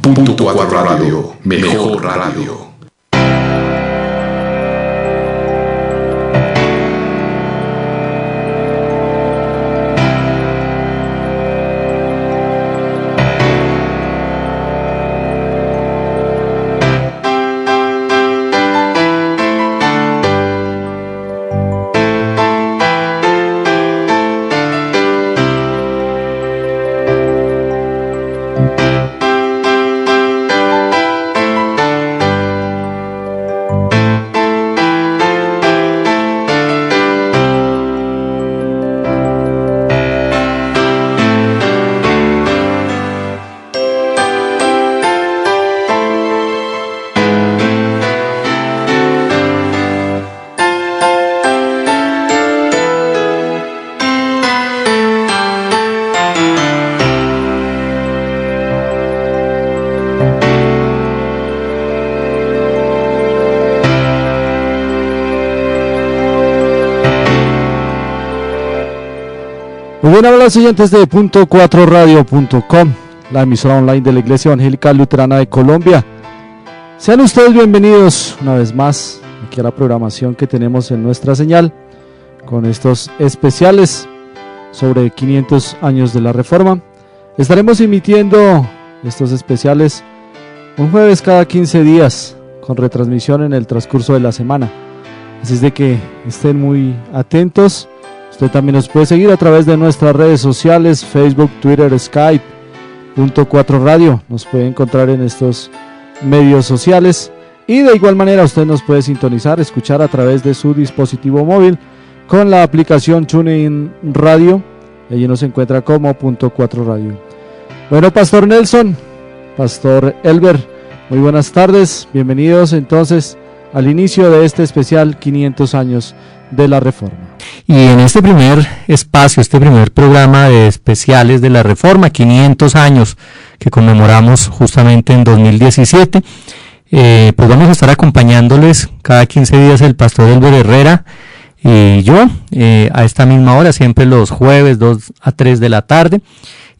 Punto 4 Radio, mejor radio. Muy bien, hola oyentes de Punto4Radio.com, la emisora online de la Iglesia Evangélica Luterana de Colombia. Sean ustedes bienvenidos una vez más aquí a la programación que tenemos en nuestra señal con estos especiales sobre 500 años de la Reforma. Estaremos emitiendo estos especiales un jueves cada 15 días con retransmisión en el transcurso de la semana. Así es de que estén muy atentos. Usted también nos puede seguir a través de nuestras redes sociales, Facebook, Twitter, Skype, Punto 4 Radio. Nos puede encontrar en estos medios sociales. Y de igual manera usted nos puede sintonizar, escuchar a través de su dispositivo móvil con la aplicación TuneIn Radio. Allí nos encuentra como Punto 4 Radio. Bueno, Pastor Nelson, Pastor Elber, muy buenas tardes. Bienvenidos entonces al inicio de este especial 500 años de la Reforma. Y en este primer espacio, este primer programa de especiales de la Reforma, 500 años que conmemoramos justamente en 2017, pues vamos a estar acompañándoles cada 15 días el Pastor Elber Herrera y yo, a esta misma hora, siempre los jueves 2 a 3 de la tarde.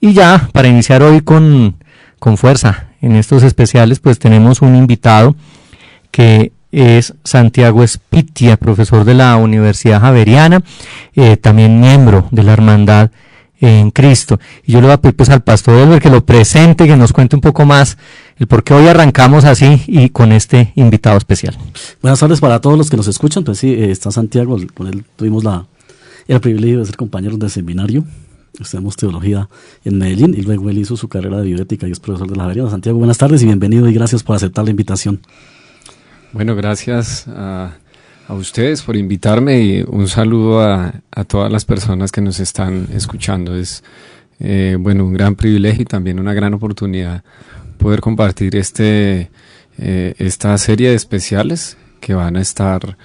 Y ya, para iniciar hoy con fuerza en estos especiales, pues tenemos un invitado que es Santiago Espitia, profesor de la Universidad Javeriana, también miembro de la Hermandad en Cristo. Y yo le voy a pedir pues al Pastor Elber que lo presente, que nos cuente un poco más el por qué hoy arrancamos así y con este invitado especial. Buenas tardes para todos los que nos escuchan. Pues sí, está Santiago, con él tuvimos el privilegio de ser compañeros de seminario. Estudiamos teología en Medellín y luego él hizo su carrera de bioética y es profesor de la Javeriana. Santiago, buenas tardes y bienvenido y gracias por aceptar la invitación. Bueno, gracias a ustedes por invitarme y un saludo a todas las personas que nos están escuchando. Es un gran privilegio y también una gran oportunidad poder compartir esta serie de especiales que van a estar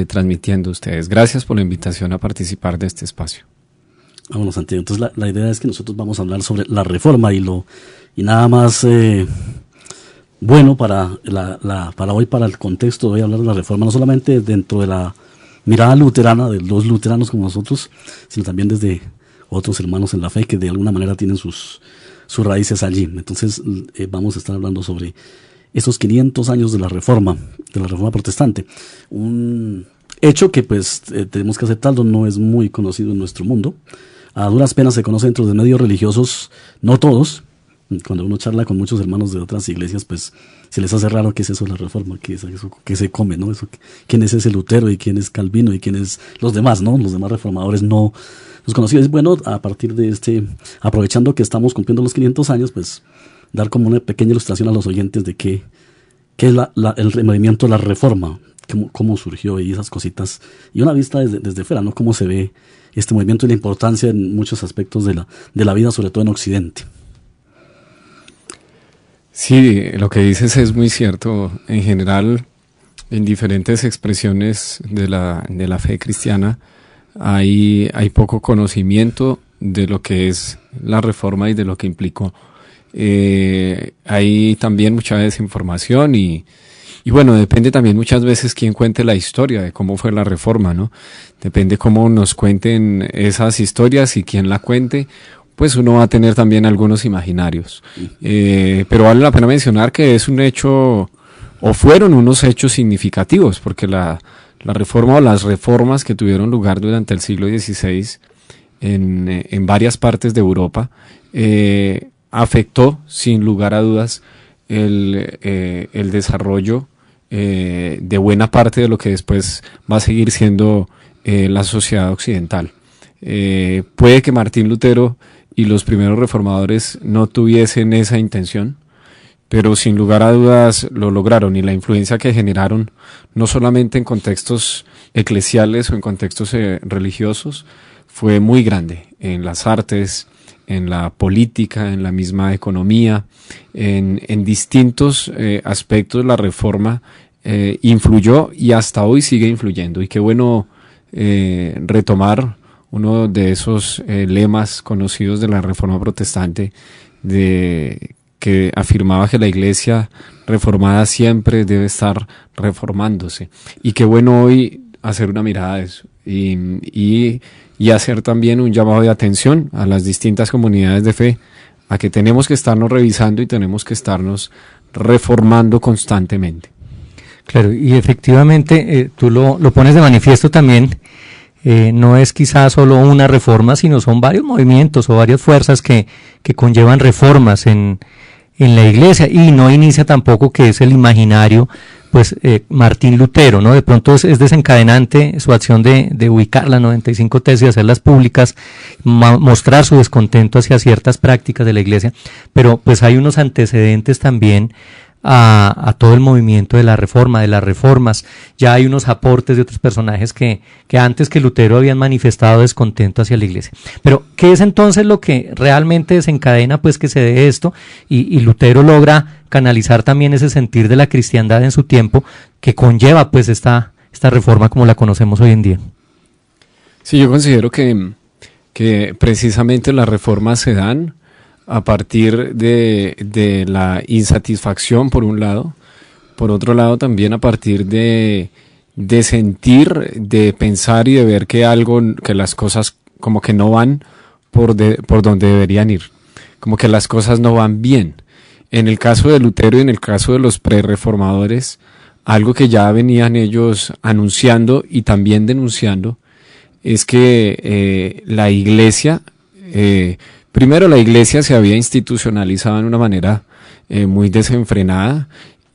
transmitiendo ustedes. Gracias por la invitación a participar de este espacio. Bueno, Santiago, entonces la idea es que nosotros vamos a hablar sobre la Reforma y nada más bueno para hoy, para el contexto, voy a hablar de la Reforma no solamente dentro de la mirada luterana, de los luteranos como nosotros, sino también desde otros hermanos en la fe que de alguna manera tienen sus raíces allí. Entonces vamos a estar hablando sobre esos 500 años de la Reforma protestante. Un hecho que pues tenemos que aceptarlo, no es muy conocido en nuestro mundo. A duras penas se conoce dentro de medios religiosos, no todos. Cuando uno charla con muchos hermanos de otras iglesias, pues se les hace raro qué es eso de la Reforma, qué es eso que se come, ¿no? Eso, quién es ese Lutero y quién es Calvino y quién es los demás, ¿no? Los demás reformadores no los conocidos. Bueno, a partir de aprovechando que estamos cumpliendo los 500 años, pues dar como una pequeña ilustración a los oyentes de qué es el movimiento de la Reforma, cómo surgió y esas cositas, y una vista desde fuera, ¿no? Cómo se ve este movimiento y la importancia en muchos aspectos de la vida, sobre todo en Occidente. Sí, lo que dices es muy cierto. En general, en diferentes expresiones de la fe cristiana hay poco conocimiento de lo que es la Reforma y de lo que implicó. Hay también mucha desinformación y bueno, depende también muchas veces quién cuente la historia de cómo fue la Reforma, ¿no? Depende cómo nos cuenten esas historias y quién la cuente, pues uno va a tener también algunos imaginarios. Pero vale la pena mencionar que es un hecho, o fueron unos hechos significativos, porque la reforma o las reformas que tuvieron lugar durante el siglo XVI en varias partes de Europa afectó sin lugar a dudas el desarrollo de buena parte de lo que después va a seguir siendo la sociedad occidental. Puede que Martín Lutero y los primeros reformadores no tuviesen esa intención, pero sin lugar a dudas lo lograron, y la influencia que generaron no solamente en contextos eclesiales o en contextos religiosos fue muy grande en las artes, en la política, en la misma economía, en distintos aspectos. La reforma influyó y hasta hoy sigue influyendo, y qué bueno retomar uno de esos lemas conocidos de la Reforma Protestante, que afirmaba que la Iglesia reformada siempre debe estar reformándose. Y qué bueno hoy hacer una mirada a eso y hacer también un llamado de atención a las distintas comunidades de fe, a que tenemos que estarnos revisando y tenemos que estarnos reformando constantemente. Claro, y efectivamente tú lo pones de manifiesto también. No es quizás solo una reforma, sino son varios movimientos o varias fuerzas que conllevan reformas en la Iglesia, y no inicia tampoco, que es el imaginario, pues Martín Lutero, ¿no? De pronto es desencadenante su acción de ubicar las 95 tesis, hacerlas públicas, mostrar su descontento hacia ciertas prácticas de la Iglesia, pero pues hay unos antecedentes también a todo el movimiento de la reforma, de las reformas. Ya hay unos aportes de otros personajes que antes que Lutero habían manifestado descontento hacia la Iglesia. Pero, ¿qué es entonces lo que realmente desencadena pues que se dé esto? Y Lutero logra canalizar también ese sentir de la cristiandad en su tiempo, que conlleva pues esta reforma como la conocemos hoy en día. Sí, yo considero que precisamente las reformas se dan a partir de la insatisfacción, por un lado, por otro lado también a partir de sentir, de pensar y de ver que las cosas como que no van por donde deberían ir, como que las cosas no van bien. En el caso de Lutero y en el caso de los prereformadores, algo que ya venían ellos anunciando y también denunciando es que la Iglesia, primero, la Iglesia se había institucionalizado de una manera muy desenfrenada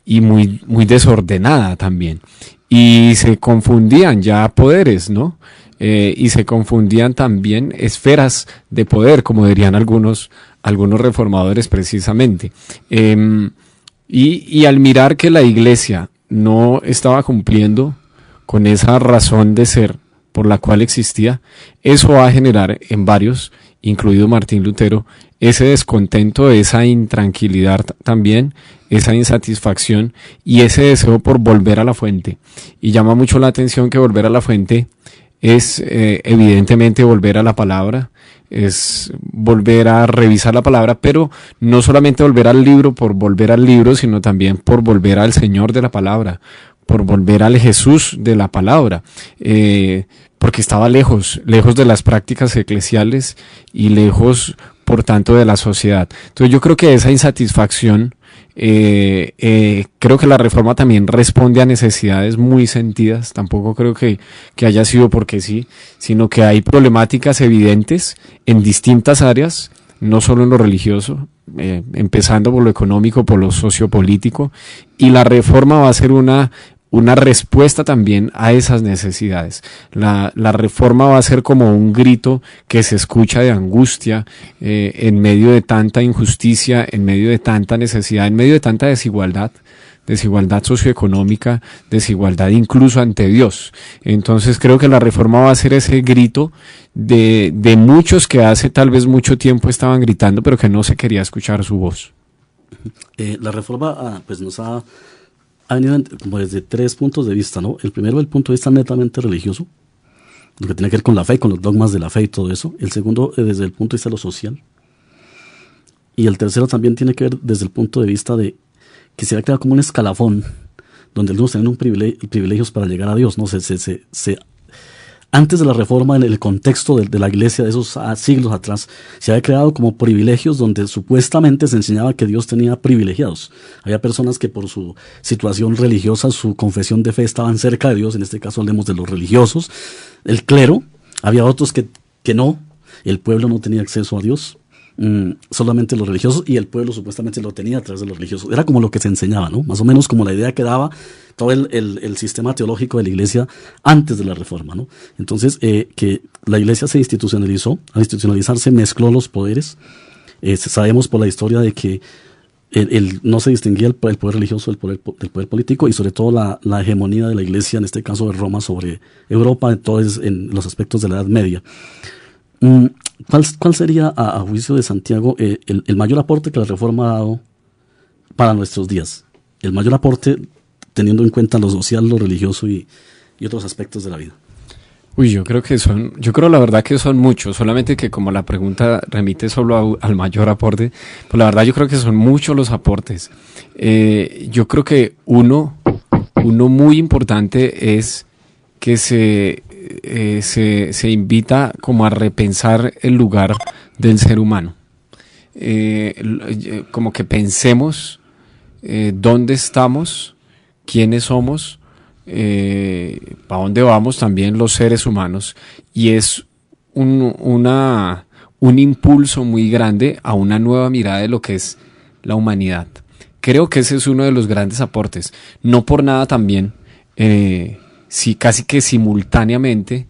y muy desordenada también. Y se confundían ya poderes, ¿no? Y se confundían también esferas de poder, como dirían algunos reformadores precisamente. Y al mirar que la Iglesia no estaba cumpliendo con esa razón de ser por la cual existía, eso va a generar en varios, incluido Martín Lutero, ese descontento, esa intranquilidad también, esa insatisfacción y ese deseo por volver a la fuente. Y llama mucho la atención que volver a la fuente es evidentemente volver a la palabra, es volver a revisar la palabra, pero no solamente volver al libro por volver al libro, sino también por volver al Señor de la palabra, por volver al Jesús de la palabra, porque estaba lejos de las prácticas eclesiales y lejos, por tanto, de la sociedad. Entonces yo creo que esa insatisfacción, creo que la reforma también responde a necesidades muy sentidas. Tampoco creo que haya sido porque sí, sino que hay problemáticas evidentes en distintas áreas, no solo en lo religioso, empezando por lo económico, por lo sociopolítico, y la reforma va a ser una respuesta también a esas necesidades. La reforma va a ser como un grito que se escucha de angustia en medio de tanta injusticia, en medio de tanta necesidad, en medio de tanta desigualdad socioeconómica, desigualdad incluso ante Dios. Entonces creo que la reforma va a ser ese grito de muchos que hace tal vez mucho tiempo estaban gritando, pero que no se quería escuchar su voz. La reforma pues nos ha venido como desde tres puntos de vista, ¿no? El primero, el punto de vista netamente religioso, lo que tiene que ver con la fe, con los dogmas de la fe y todo eso. El segundo, desde el punto de vista de lo social. Y el tercero también tiene que ver desde el punto de vista de que se ha creado como un escalafón donde algunos tienen privilegios para llegar a Dios, ¿no? Se Antes de la Reforma, en el contexto de la Iglesia de esos siglos atrás, se había creado como privilegios donde supuestamente se enseñaba que Dios tenía privilegiados. Había personas que por su situación religiosa, su confesión de fe, estaban cerca de Dios. En este caso hablemos de los religiosos, el clero. Había otros que no, el pueblo no tenía acceso a Dios. Solamente los religiosos, y el pueblo supuestamente lo tenía a través de los religiosos. Era como lo que se enseñaba, ¿no? Más o menos como la idea que daba todo el sistema teológico de la Iglesia antes de la Reforma, ¿no? Entonces, que la Iglesia se institucionalizó. Al institucionalizarse mezcló los poderes. Sabemos por la historia de que no se distinguía el poder religioso del poder político, y sobre todo la hegemonía de la Iglesia, en este caso de Roma, sobre Europa, entonces en los aspectos de la Edad Media. ¿Cuál sería, a juicio de Santiago, el mayor aporte que la Reforma ha dado para nuestros días? El mayor aporte teniendo en cuenta lo social, lo religioso y otros aspectos de la vida. Yo creo la verdad que son muchos, solamente que como la pregunta remite solo al mayor aporte, pues la verdad yo creo que son muchos los aportes. Yo creo que uno muy importante es que se invita como a repensar el lugar del ser humano. Como que pensemos dónde estamos, quiénes somos, para dónde vamos también los seres humanos, y es un impulso muy grande a una nueva mirada de lo que es la humanidad. Creo que ese es uno de los grandes aportes. No por nada también, sí, casi que simultáneamente,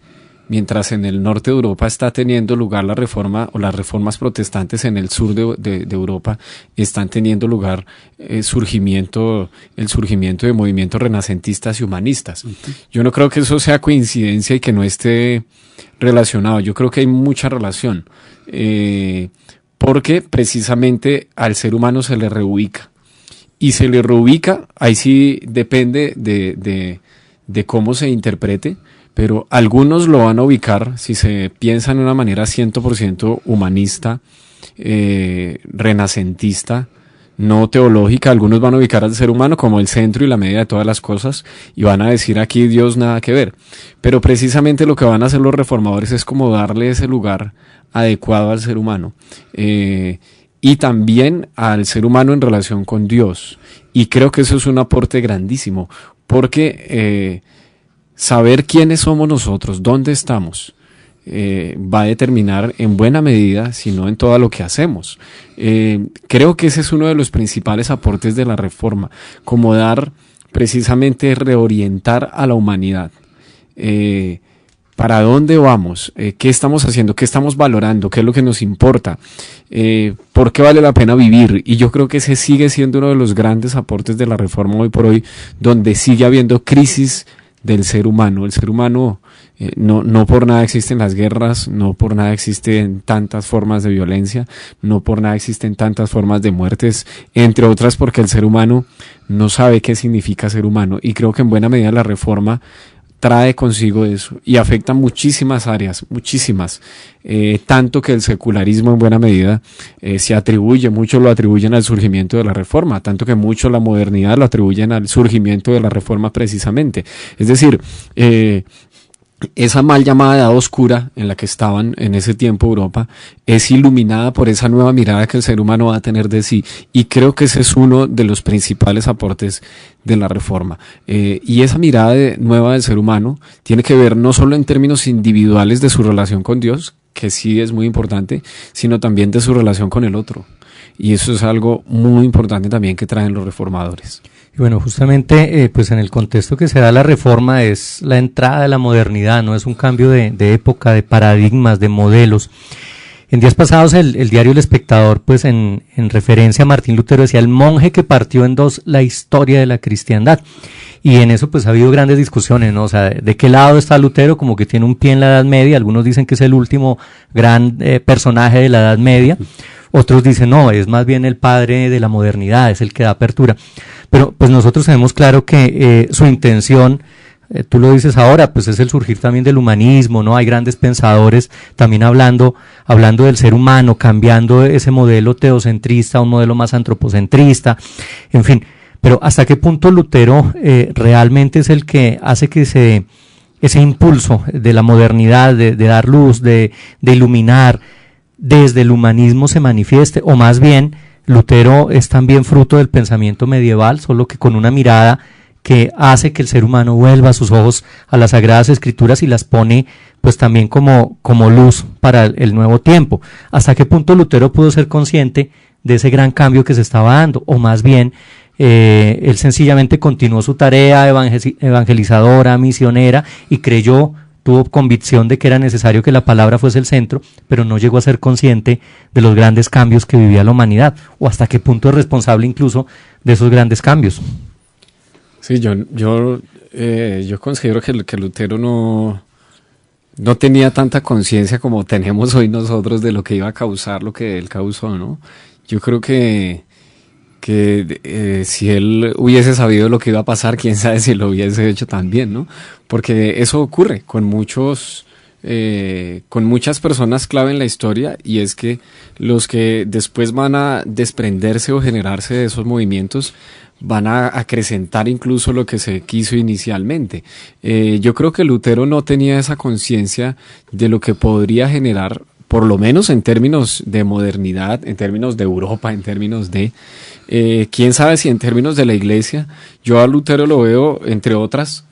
mientras en el norte de Europa está teniendo lugar la reforma o las reformas protestantes, en el sur de Europa están teniendo lugar el surgimiento de movimientos renacentistas y humanistas. Yo no creo que eso sea coincidencia y que no esté relacionado. Yo creo que hay mucha relación, porque precisamente al ser humano se le reubica, y se le reubica, ahí sí depende de cómo se interprete, pero algunos lo van a ubicar, si se piensa en una manera 100% humanista, renacentista, no teológica, algunos van a ubicar al ser humano como el centro y la medida de todas las cosas, y van a decir aquí Dios nada que ver. Pero precisamente lo que van a hacer los reformadores es como darle ese lugar adecuado al ser humano, y también al ser humano en relación con Dios. Y creo que eso es un aporte grandísimo, porque saber quiénes somos nosotros, dónde estamos, va a determinar en buena medida, si no en todo lo que hacemos. Creo que ese es uno de los principales aportes de la Reforma, como precisamente reorientar a la humanidad. ¿Para dónde vamos? ¿Qué estamos haciendo? ¿Qué estamos valorando? ¿Qué es lo que nos importa? ¿Por qué vale la pena vivir? Y yo creo que ese sigue siendo uno de los grandes aportes de la Reforma hoy por hoy, donde sigue habiendo crisis del ser humano. El ser humano, no por nada existen las guerras, no por nada existen tantas formas de violencia, no por nada existen tantas formas de muertes, entre otras porque el ser humano no sabe qué significa ser humano, y creo que en buena medida la Reforma trae consigo eso y afecta muchísimas áreas, muchísimas, tanto que el secularismo en buena medida muchos lo atribuyen al surgimiento de la Reforma, tanto que muchos la modernidad lo atribuyen al surgimiento de la Reforma precisamente. Es decir, esa mal llamada edad oscura en la que estaban en ese tiempo Europa es iluminada por esa nueva mirada que el ser humano va a tener de sí, y creo que ese es uno de los principales aportes de la Reforma, y esa mirada nueva del ser humano tiene que ver no solo en términos individuales de su relación con Dios, que sí es muy importante, sino también de su relación con el otro, y eso es algo muy importante también que traen los reformadores. Y bueno, justamente pues en el contexto que se da la Reforma es la entrada de la modernidad, no es un cambio de época, de paradigmas, de modelos. En días pasados el diario El Espectador, pues en referencia a Martín Lutero, decía: el monje que partió en dos la historia de la cristiandad. Y en eso pues ha habido grandes discusiones, ¿no? O sea, ¿de qué lado está Lutero? Como que tiene un pie en la Edad Media, algunos dicen que es el último gran personaje de la Edad Media, otros dicen no, es más bien el padre de la modernidad, es el que da apertura. Pero pues nosotros tenemos claro que su intención, tú lo dices ahora, pues es el surgir también del humanismo, ¿no? Hay grandes pensadores también hablando del ser humano, cambiando ese modelo teocentrista a un modelo más antropocentrista, en fin. Pero ¿hasta qué punto Lutero realmente es el que hace que se ese impulso de la modernidad, de dar luz, de iluminar, desde el humanismo se manifieste, o más bien Lutero es también fruto del pensamiento medieval, solo que con una mirada que hace que el ser humano vuelva sus ojos a las Sagradas Escrituras y las pone pues también como luz para el nuevo tiempo. ¿Hasta qué punto Lutero pudo ser consciente de ese gran cambio que se estaba dando? O más bien, él sencillamente continuó su tarea evangelizadora, misionera, y tuvo convicción de que era necesario que la palabra fuese el centro, pero no llegó a ser consciente de los grandes cambios que vivía la humanidad, o hasta qué punto es responsable incluso de esos grandes cambios. Sí, yo considero que Lutero no tenía tanta conciencia como tenemos hoy nosotros de lo que iba a causar lo que él causó, ¿no? Yo creo que si él hubiese sabido lo que iba a pasar, quién sabe si lo hubiese hecho también, ¿no? Porque eso ocurre con muchas personas clave en la historia, y es que los que después van a desprenderse o generarse de esos movimientos van a acrecentar incluso lo que se quiso inicialmente. Yo creo que Lutero no tenía esa conciencia de lo que podría generar, por lo menos en términos de modernidad, en términos de Europa, en términos de, quién sabe si en términos de la Iglesia. Yo a Lutero lo veo, entre otras,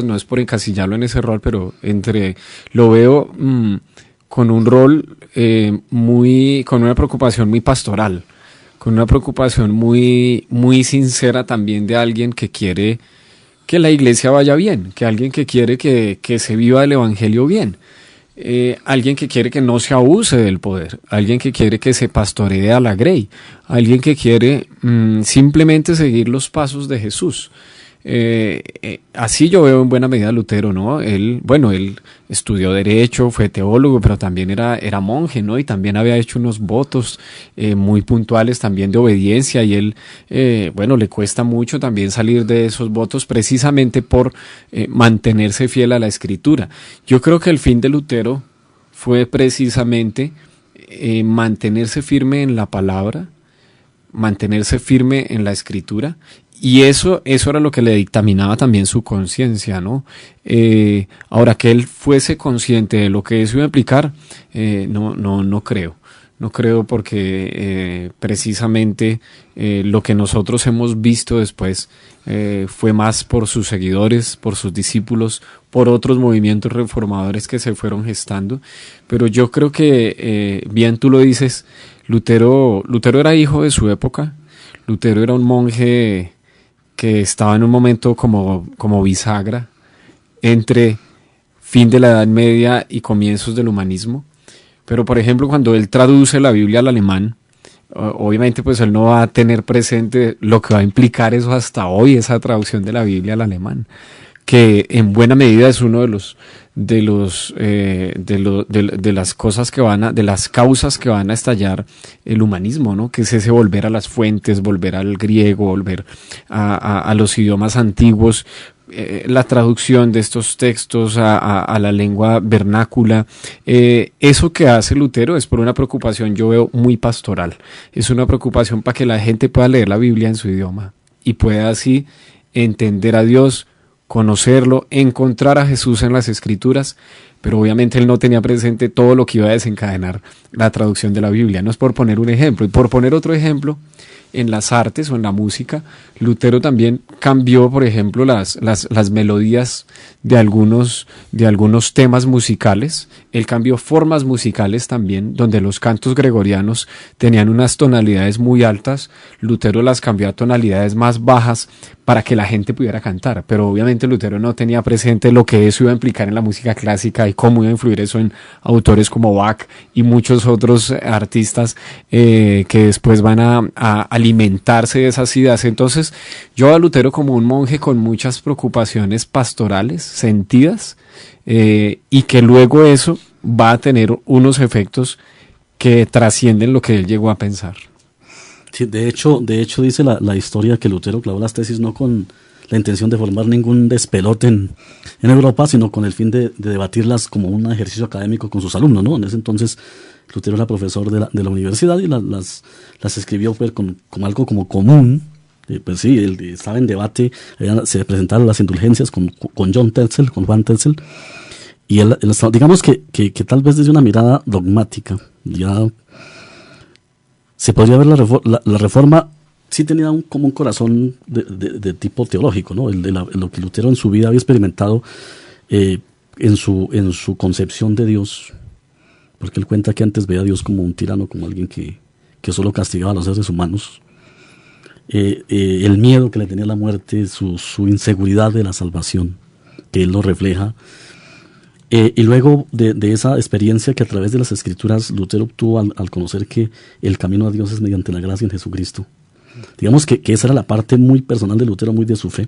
no es por encasillarlo en ese rol, pero lo veo con un rol con una preocupación muy pastoral, con una preocupación muy, muy sincera también de alguien que quiere que la Iglesia vaya bien, que alguien que quiere que se viva el Evangelio bien. Alguien que quiere que no se abuse del poder, alguien que quiere que se pastoree a la grey, alguien que quiere simplemente seguir los pasos de Jesús. Así yo veo en buena medida a Lutero, ¿no? Él estudió Derecho, fue teólogo, pero también era monje, ¿no? Y también había hecho unos votos muy puntuales también de obediencia, y él, le cuesta mucho también salir de esos votos precisamente por mantenerse fiel a la Escritura. Yo creo que el fin de Lutero fue precisamente mantenerse firme en la palabra, mantenerse firme en la Escritura. Y eso era lo que le dictaminaba también su conciencia, ¿no? Ahora, que él fuese consciente de lo que eso iba a implicar, no creo. No creo, porque precisamente lo que nosotros hemos visto después fue más por sus seguidores, por sus discípulos, por otros movimientos reformadores que se fueron gestando. Pero yo creo que, bien tú lo dices, Lutero era hijo de su época. Lutero era un monje que estaba en un momento como bisagra entre fin de la Edad Media y comienzos del humanismo. Pero, por ejemplo, cuando él traduce la Biblia al alemán, obviamente pues él no va a tener presente lo que va a implicar eso hasta hoy, esa traducción de la Biblia al alemán, que en buena medida es uno de las cosas de las causas que van a estallar el humanismo, ¿no? Que es ese volver a las fuentes, volver al griego, volver a los idiomas antiguos, la traducción de estos textos a la lengua vernácula. Eso que hace Lutero es por una preocupación, yo veo, muy pastoral. Es una preocupación para que la gente pueda leer la Biblia en su idioma y pueda así entender a Dios, conocerlo, encontrar a Jesús en las Escrituras. Pero obviamente él no tenía presente todo lo que iba a desencadenar la traducción de la Biblia. No es por poner un ejemplo. Y por poner otro ejemplo, en las artes o en la música, Lutero también cambió, por ejemplo, las melodías de algunos temas musicales. Él cambió formas musicales también, donde los cantos gregorianos tenían unas tonalidades muy altas. Lutero las cambió a tonalidades más bajas para que la gente pudiera cantar. Pero obviamente Lutero no tenía presente lo que eso iba a implicar en la música clásica y cómo iba a influir eso en autores como Bach y muchos otros artistas que después van a alimentarse de esas ideas. Entonces, yo veo a Lutero como un monje con muchas preocupaciones pastorales, sentidas, y que luego eso va a tener unos efectos que trascienden lo que él llegó a pensar. Sí, de hecho dice la historia que Lutero clavó las tesis no con la intención de formar ningún despelote en Europa, sino con el fin de debatirlas como un ejercicio académico con sus alumnos, ¿no? En ese entonces Lutero era profesor de la universidad y las escribió pues, como algo como común Pues sí, estaba en debate, se presentaron las indulgencias con Juan Tetzel, y él digamos que tal vez desde una mirada dogmática, ya se podría ver la reforma, sí tenía como un corazón de tipo teológico, ¿no? Lo que Lutero en su vida había experimentado en su concepción de Dios, porque él cuenta que antes veía a Dios como un tirano, como alguien que solo castigaba a los seres humanos. El miedo que le tenía a la muerte, su inseguridad de la salvación, que él lo refleja. Y luego de esa experiencia que a través de las Escrituras Lutero obtuvo al conocer que el camino a Dios es mediante la gracia en Jesucristo. Digamos que esa era la parte muy personal de Lutero, muy de su fe.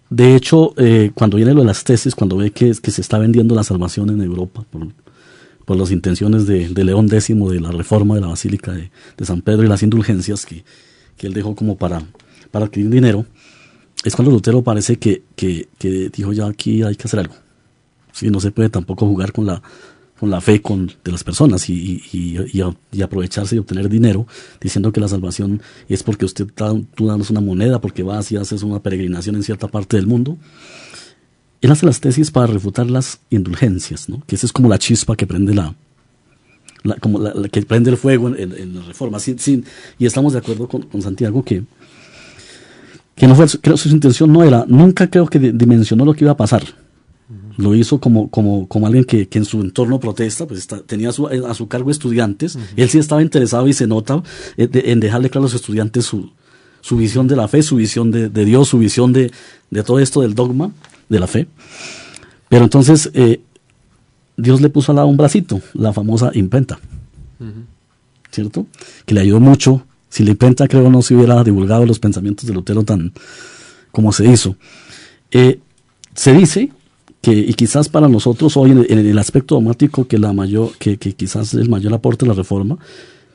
De hecho, cuando viene lo de las tesis, cuando ve que se está vendiendo la salvación en Europa por las intenciones de León X, de la reforma de la Basílica de San Pedro y las indulgencias que él dejó como para adquirir dinero, es cuando Lutero parece que dijo, ya aquí hay que hacer algo. Sí, no se puede tampoco jugar con la fe de las personas y aprovecharse y obtener dinero diciendo que la salvación es porque tú das una moneda, porque vas y haces una peregrinación en cierta parte del mundo. Él hace las tesis para refutar las indulgencias, ¿no? Que esa es como la chispa que prende como la que prende el fuego en la reforma. Y estamos de acuerdo con Santiago que no fue, creo, su intención no era, nunca creo que dimensionó lo que iba a pasar. Lo hizo como alguien que en su entorno protesta, pues tenía a su cargo estudiantes. Él sí estaba interesado y se nota en dejarle claro a los estudiantes su visión de la fe, su visión de Dios, su visión de todo esto del dogma de la fe. Pero entonces Dios le puso al lado un bracito, la famosa imprenta, ¿cierto? Que le ayudó mucho. Si la imprenta, creo, no se hubiera divulgado los pensamientos de Lutero tan como se hizo. Se dice y quizás para nosotros hoy en el aspecto dogmático que quizás el mayor aporte de la reforma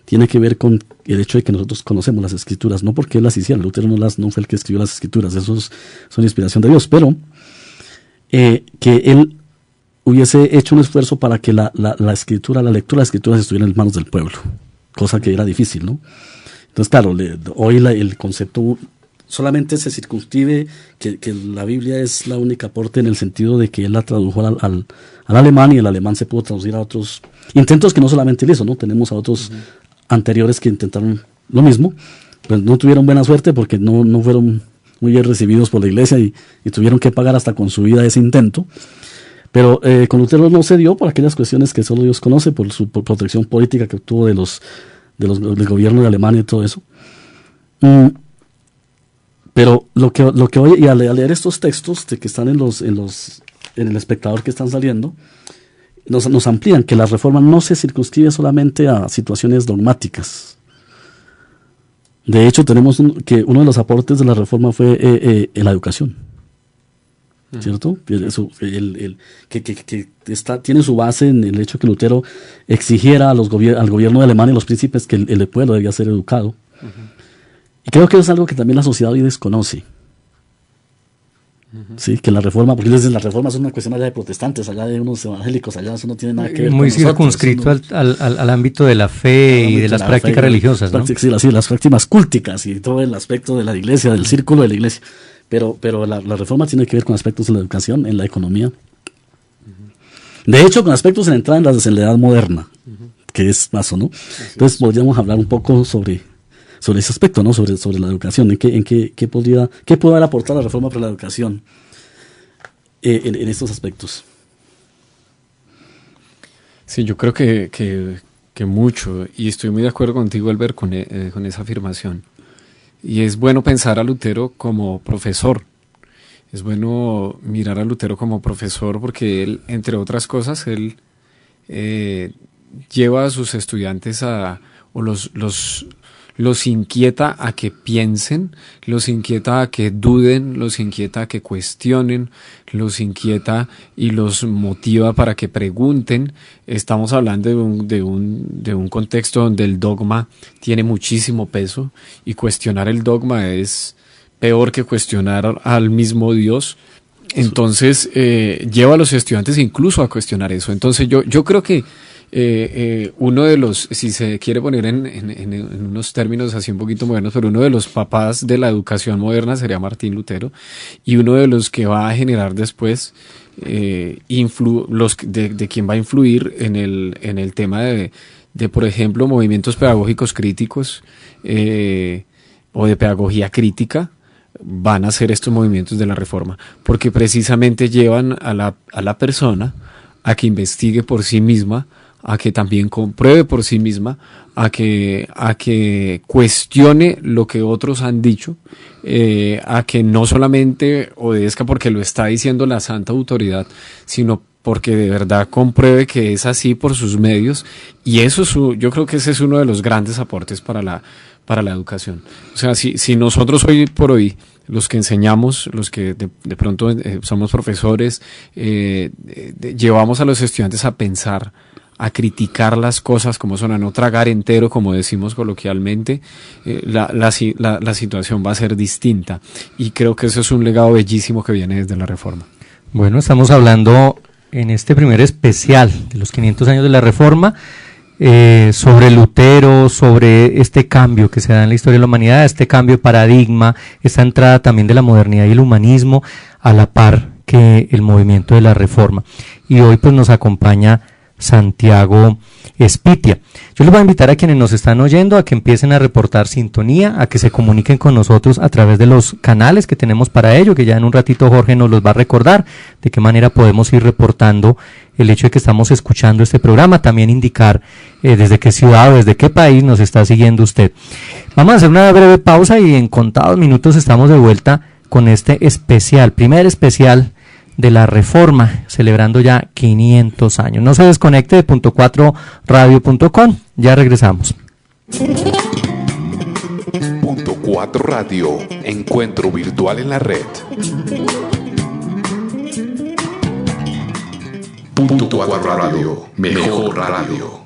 tiene que ver con el hecho de que nosotros conocemos las Escrituras, no porque él las hiciera. Lutero no fue el que escribió las Escrituras, esos son inspiración de Dios, pero que él hubiese hecho un esfuerzo para que la lectura de las Escrituras estuviera en manos del pueblo, cosa que era difícil, ¿no? Entonces, claro, hoy el concepto solamente se circunscribe que la Biblia es la única aporte en el sentido de que él la tradujo al alemán, y el alemán se pudo traducir a otros intentos que no solamente él hizo, ¿no? Tenemos a otros anteriores que intentaron lo mismo, pues no tuvieron buena suerte porque no fueron muy bien recibidos por la iglesia y tuvieron que pagar hasta con su vida ese intento. Pero con Lutero no se dio por aquellas cuestiones que solo Dios conoce, por su protección política que obtuvo del gobierno de Alemania y todo eso. Pero lo que hoy, y al leer estos textos que están en el Espectador que están saliendo, nos amplían que la reforma no se circunscribe solamente a situaciones dogmáticas. De hecho, tenemos que uno de los aportes de la reforma fue la educación, ¿cierto? Tiene su base en el hecho que Lutero exigiera al gobierno de Alemania y los príncipes que el pueblo debía ser educado. Y creo que es algo que también la sociedad hoy desconoce. Sí, que la reforma, porque la reforma es una cuestión allá de protestantes, allá de unos evangélicos, allá eso no tiene nada que ver muy con nosotros, circunscrito al ámbito de la fe y de las prácticas religiosas, ¿no? Sí, las prácticas cúlticas y todo el aspecto de la iglesia, del círculo de la iglesia. Pero la reforma tiene que ver con aspectos en la educación, en la economía. De hecho, con aspectos en la entrada en la edad moderna, que es paso, ¿no? Entonces podríamos hablar un poco sobre ese aspecto, ¿no? Sobre la educación, qué puede haber aportado la reforma para la educación en estos aspectos. Sí, yo creo que mucho, y estoy muy de acuerdo contigo, Albert, con esa afirmación. Y es bueno pensar a Lutero como profesor. Es bueno mirar a Lutero como profesor porque él, entre otras cosas, él lleva a sus estudiantes los inquieta a que piensen, los inquieta a que duden, los inquieta a que cuestionen, los inquieta y los motiva para que pregunten. Estamos hablando de un contexto donde el dogma tiene muchísimo peso y cuestionar el dogma es peor que cuestionar al mismo Dios. Entonces lleva a los estudiantes incluso a cuestionar eso. Entonces yo creo que uno de los, si se quiere poner en unos términos así un poquito modernos, pero uno de los papás de la educación moderna sería Martín Lutero, y uno de los que va a generar después de quien va a influir en el tema de por ejemplo, movimientos pedagógicos críticos o de pedagogía crítica, van a ser estos movimientos de la Reforma, porque precisamente llevan a la persona a que investigue por sí misma, a que también compruebe por sí misma, a que cuestione lo que otros han dicho, a que no solamente obedezca porque lo está diciendo la santa autoridad, sino porque de verdad compruebe que es así por sus medios, y eso yo creo que ese es uno de los grandes aportes para la educación. O sea, si nosotros hoy por hoy, los que enseñamos, los que de pronto somos profesores, llevamos a los estudiantes a pensar, a criticar las cosas como son, a no tragar entero, como decimos coloquialmente, la situación va a ser distinta, y creo que eso es un legado bellísimo que viene desde la Reforma. Bueno, estamos hablando en este primer especial de los 500 años de la Reforma, sobre Lutero, sobre este cambio que se da en la historia de la humanidad, este cambio de paradigma, esta entrada también de la modernidad y el humanismo a la par que el movimiento de la Reforma. Y hoy pues nos acompaña Santiago Espitia. Yo les voy a invitar a quienes nos están oyendo a que empiecen a reportar sintonía, a que se comuniquen con nosotros a través de los canales que tenemos para ello, que ya en un ratito Jorge nos los va a recordar, de qué manera podemos ir reportando el hecho de que estamos escuchando este programa, también indicar desde qué ciudad o desde qué país nos está siguiendo usted. Vamos a hacer una breve pausa y en contados minutos estamos de vuelta con este especial, primer especial de la Reforma, celebrando ya 500 años. No se desconecte de .4radio.com, ya regresamos. .4 Radio, encuentro virtual en la red. .4 Radio, mejor radio.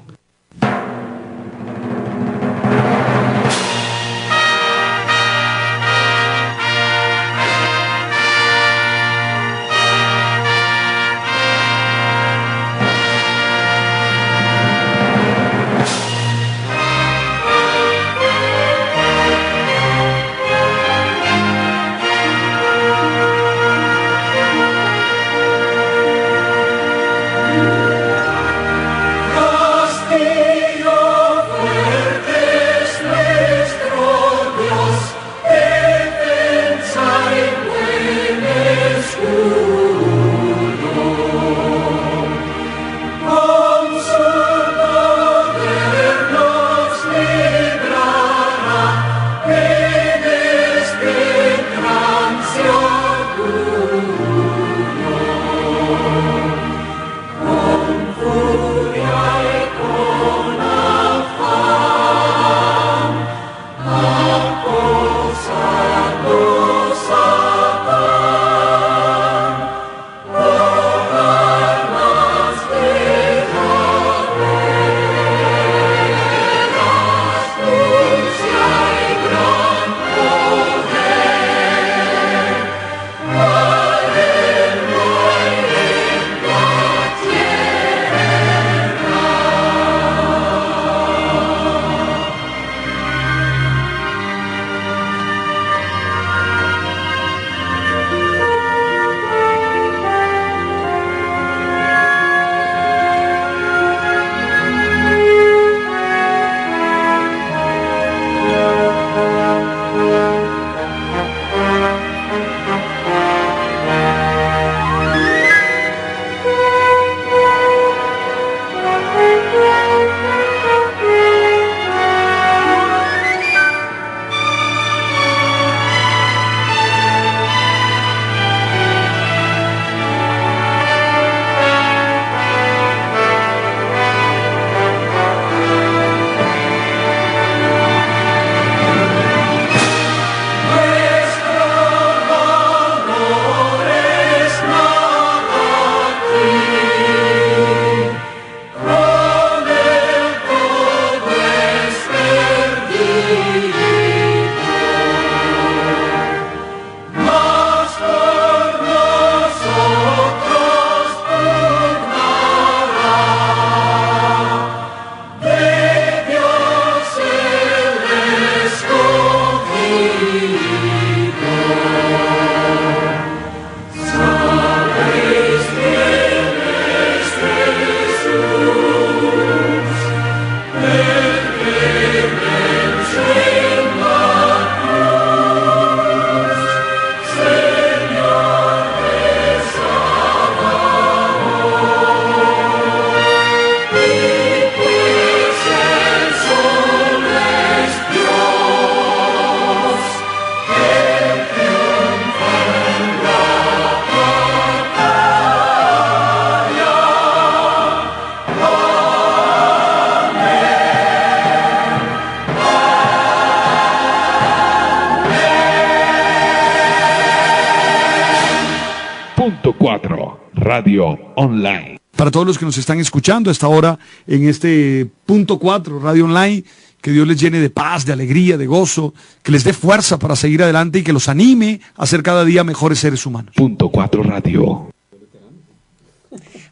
.4 Radio Online. Para todos los que nos están escuchando a esta hora en este .4 Radio Online, que Dios les llene de paz, de alegría, de gozo, que les dé fuerza para seguir adelante y que los anime a ser cada día mejores seres humanos. .4 Radio.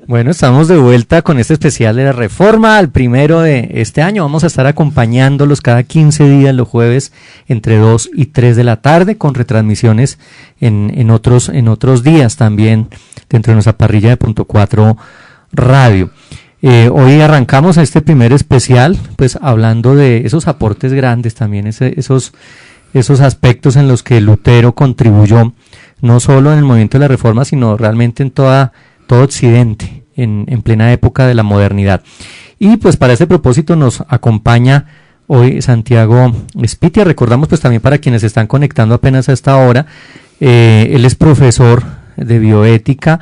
Bueno, estamos de vuelta con este especial de la Reforma, al primero de este año. Vamos a estar acompañándolos cada 15 días, los jueves, entre 2 y 3 de la tarde, con retransmisiones en otros días también, dentro de nuestra parrilla de .4 Radio. Hoy arrancamos este primer especial, pues hablando de esos aportes grandes también, esos aspectos en los que Lutero contribuyó, no solo en el movimiento de la Reforma, sino realmente en todo Occidente, en plena época de la modernidad. Y pues para este propósito nos acompaña hoy Santiago Espitia. Recordamos pues también para quienes están conectando apenas a esta hora, él es profesor de bioética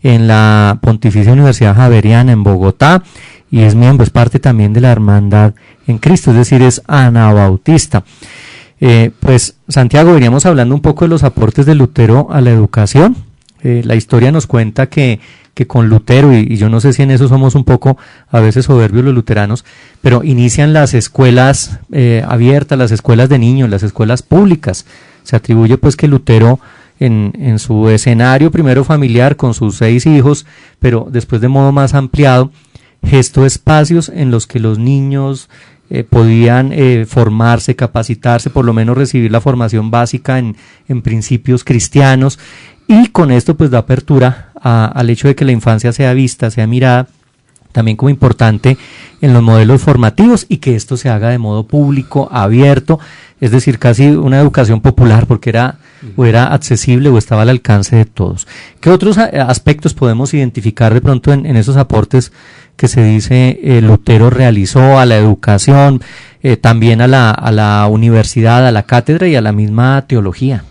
en la Pontificia Universidad Javeriana en Bogotá y es parte también de la Hermandad en Cristo, es decir, es anabautista. Pues Santiago, veníamos hablando un poco de los aportes de Lutero a la educación. La historia nos cuenta que con Lutero, y yo no sé si en eso somos un poco a veces soberbios los luteranos, pero inician las escuelas abiertas, las escuelas de niños, las escuelas públicas. Se atribuye pues que Lutero en su escenario primero familiar con sus 6 hijos, pero después de modo más ampliado, gestó espacios en los que los niños podían formarse, capacitarse, por lo menos recibir la formación básica en principios cristianos, y con esto pues da apertura al hecho de que la infancia sea vista, sea mirada también como importante en los modelos formativos y que esto se haga de modo público, abierto, es decir, casi una educación popular porque era accesible o estaba al alcance de todos. ¿Qué otros aspectos podemos identificar de pronto en esos aportes que se dice Lutero realizó a la educación, también a la universidad, a la cátedra y a la misma teología?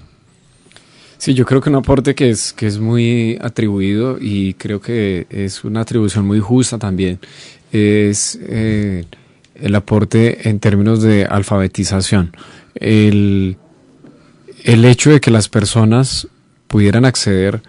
Sí, yo creo que un aporte que es muy atribuido y creo que es una atribución muy justa también es el aporte en términos de alfabetización. El hecho de que las personas pudieran acceder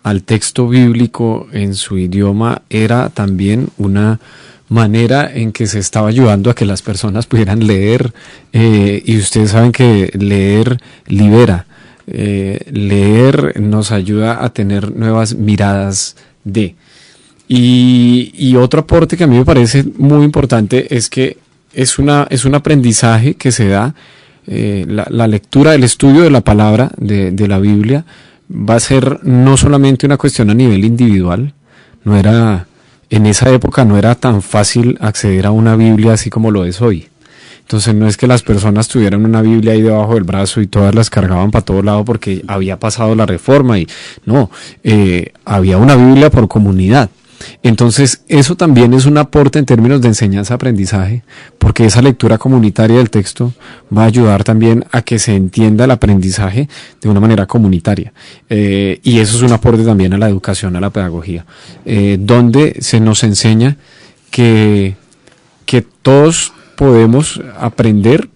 al texto bíblico en su idioma era también una manera en que se estaba ayudando a que las personas pudieran leer, y ustedes saben que leer libera. Leer nos ayuda a tener nuevas miradas y otro aporte que a mí me parece muy importante es que es un aprendizaje que se da, la lectura, el estudio de la palabra de la Biblia va a ser no solamente una cuestión a nivel individual. En esa época no era tan fácil acceder a una Biblia así como lo es hoy. Entonces no es que las personas tuvieran una Biblia ahí debajo del brazo y todas las cargaban para todo lado porque había pasado la Reforma, y no, había una Biblia por comunidad. Entonces eso también es un aporte en términos de enseñanza-aprendizaje, porque esa lectura comunitaria del texto va a ayudar también a que se entienda el aprendizaje de una manera comunitaria, y eso es un aporte también a la educación, a la pedagogía, donde se nos enseña que todos podemos aprender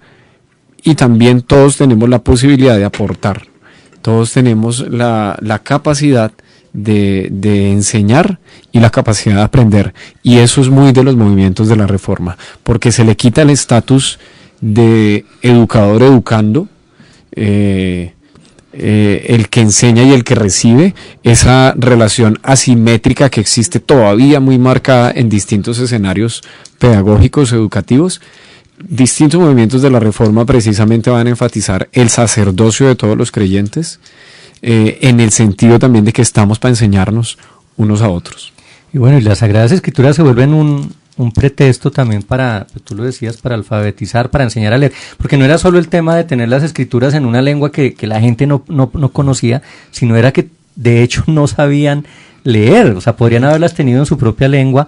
y también todos tenemos la posibilidad de aportar. Todos tenemos la capacidad de enseñar y la capacidad de aprender. Y eso es muy de los movimientos de la Reforma, porque se le quita el estatus de educador educando, el que enseña y el que recibe, esa relación asimétrica que existe todavía muy marcada en distintos escenarios pedagógicos, educativos. Distintos movimientos de la Reforma precisamente van a enfatizar el sacerdocio de todos los creyentes, en el sentido también de que estamos para enseñarnos unos a otros. Y bueno, y las Sagradas Escrituras se vuelven un pretexto también para, tú lo decías, para alfabetizar, para enseñar a leer, porque no era solo el tema de tener las Escrituras en una lengua que la gente no conocía, sino era que de hecho no sabían leer, o sea, podrían haberlas tenido en su propia lengua,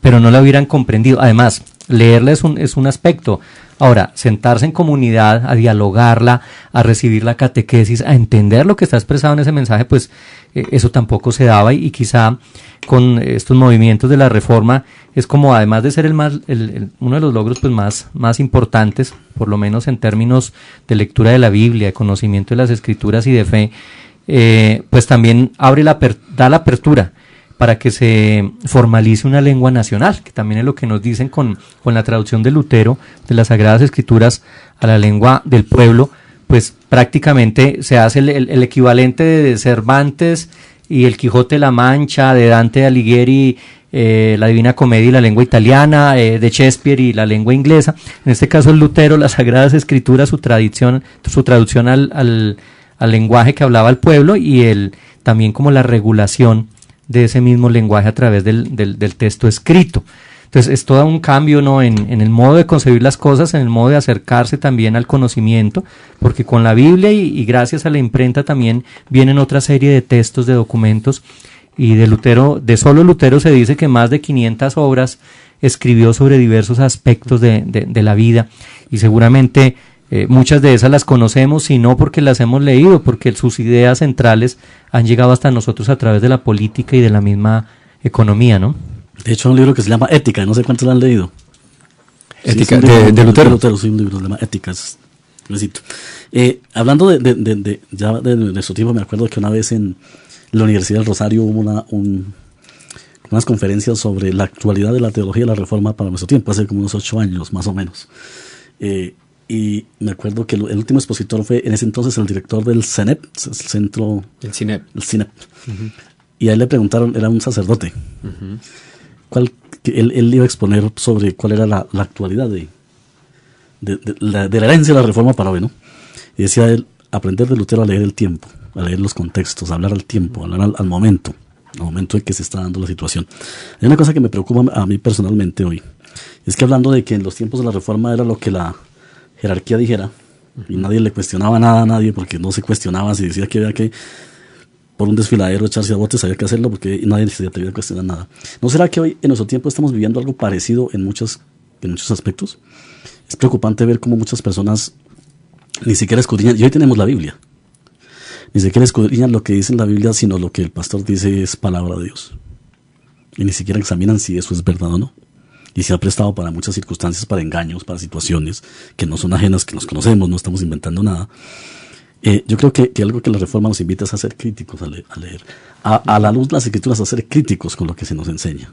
pero no la hubieran comprendido. Además, leerla es un aspecto. Ahora, sentarse en comunidad, a dialogarla, a recibir la catequesis, a entender lo que está expresado en ese mensaje, pues eso tampoco se daba, y quizá con estos movimientos de la Reforma es como, además de ser uno de los logros pues más importantes, por lo menos en términos de lectura de la Biblia, de conocimiento de las Escrituras y de fe, pues también da la apertura para que se formalice una lengua nacional, que también es lo que nos dicen con la traducción de Lutero de las Sagradas Escrituras a la lengua del pueblo, pues prácticamente se hace el equivalente de Cervantes y el Quijote de la Mancha, de Dante Alighieri, la Divina Comedia y la lengua italiana, de Shakespeare y la lengua inglesa. En este caso el Lutero, las Sagradas Escrituras, su traducción al lenguaje que hablaba el pueblo, y también como la regulación de ese mismo lenguaje a través del texto escrito. Entonces es todo un cambio, ¿no?, en el modo de concebir las cosas, en el modo de acercarse también al conocimiento, porque con la Biblia y gracias a la imprenta también vienen otra serie de textos, de documentos, y de solo Lutero se dice que más de 500 obras escribió sobre diversos aspectos de la vida, y seguramente muchas de esas las conocemos, y no porque las hemos leído, porque sus ideas centrales han llegado hasta nosotros a través de la política y de la misma economía, ¿no? De hecho, hay un libro que se llama Ética, no sé cuántos lo han leído. Ética, sí, de Lutero. De Lutero, sí, un libro que se llama Ética. Hablando de nuestro tiempo, me acuerdo que una vez en la Universidad del Rosario hubo unas conferencias sobre la actualidad de la teología de la Reforma para nuestro tiempo, hace como unos 8 años más o menos. Y me acuerdo que el último expositor fue en ese entonces el director del CENEP, el centro... El CINEP. Uh-huh. Y a él le preguntaron, era un sacerdote, uh-huh, él iba a exponer sobre cuál era la actualidad de la herencia de la Reforma para hoy, ¿no? Y decía él, aprender de Lutero a leer el tiempo, a leer los contextos, a hablar al tiempo, a hablar al momento en que se está dando la situación. Hay una cosa que me preocupa a mí personalmente hoy, es que hablando de que en los tiempos de la Reforma era lo que la jerarquía dijera, y nadie le cuestionaba nada a nadie, porque no se cuestionaba si decía que había que por un desfiladero echarse a botes, había que hacerlo porque nadie se atrevía a cuestionar nada. ¿No será que hoy en nuestro tiempo estamos viviendo algo parecido en muchos aspectos? Es preocupante ver cómo muchas personas ni siquiera escudriñan, y hoy tenemos la Biblia, ni siquiera escudriñan lo que dice en la Biblia, sino lo que el pastor dice es palabra de Dios, y ni siquiera examinan si eso es verdad o no. Y se ha prestado para muchas circunstancias, para engaños, para situaciones que no son ajenas, que nos conocemos, no estamos inventando nada. Yo creo que algo que la Reforma nos invita es a ser críticos, a leer. A la luz de las Escrituras, a ser críticos con lo que se nos enseña.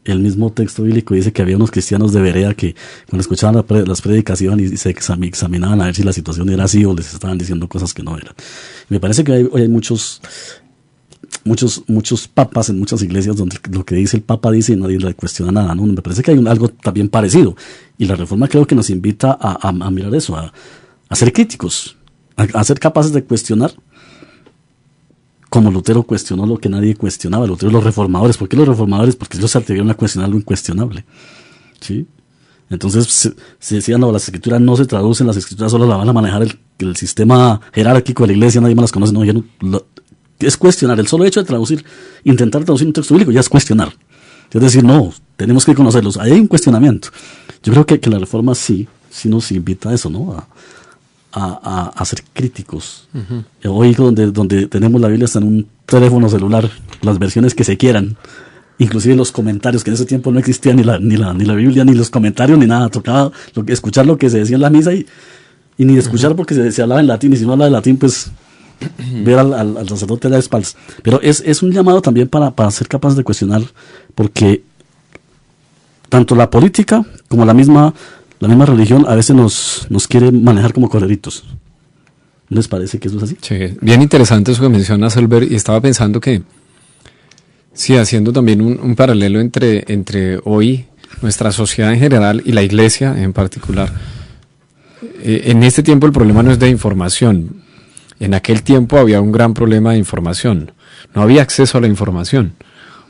El mismo texto bíblico dice que había unos cristianos de Berea que cuando escuchaban las prédicas iban y se examinaban a ver si la situación era así o les estaban diciendo cosas que no eran. Y me parece que hoy hay muchos papas en muchas iglesias donde lo que dice el papa dice y nadie le cuestiona nada, ¿no? Me parece que hay algo también parecido, y la Reforma creo que nos invita a mirar eso, a ser críticos, a ser capaces de cuestionar, como Lutero cuestionó lo que nadie cuestionaba. Lutero, los reformadores, ¿por qué los reformadores? Porque ellos se atrevieron a cuestionar lo incuestionable, ¿sí? Entonces se decían, no, las escrituras no se traducen, las escrituras solo las van a manejar el sistema jerárquico de la iglesia, nadie más las conoce. No, es cuestionar. El solo hecho de intentar traducir un texto bíblico ya es cuestionar. Es decir, no, tenemos que conocerlos. Ahí hay un cuestionamiento. Yo creo que la Reforma sí nos invita a eso, ¿no? A ser críticos. Uh-huh. Hoy donde tenemos la Biblia está en un teléfono celular, las versiones que se quieran, inclusive los comentarios, que en ese tiempo no existía ni la Biblia, ni los comentarios, ni nada. Tocaba escuchar lo que se decía en la misa y ni escuchar, uh-huh, porque se hablaba en latín, y si no hablaba de latín, pues ver al sacerdote a la espalda. Pero es un llamado también para ser capaz de cuestionar, porque tanto la política como la misma religión a veces nos quiere manejar como correritos. ¿No les parece que eso es así? Sí, bien interesante eso que mencionas, Albert, y estaba pensando que sí, haciendo también un paralelo entre hoy, nuestra sociedad en general y la iglesia en particular. En este tiempo el problema no es de información. En aquel tiempo había un gran problema de información. No había acceso a la información.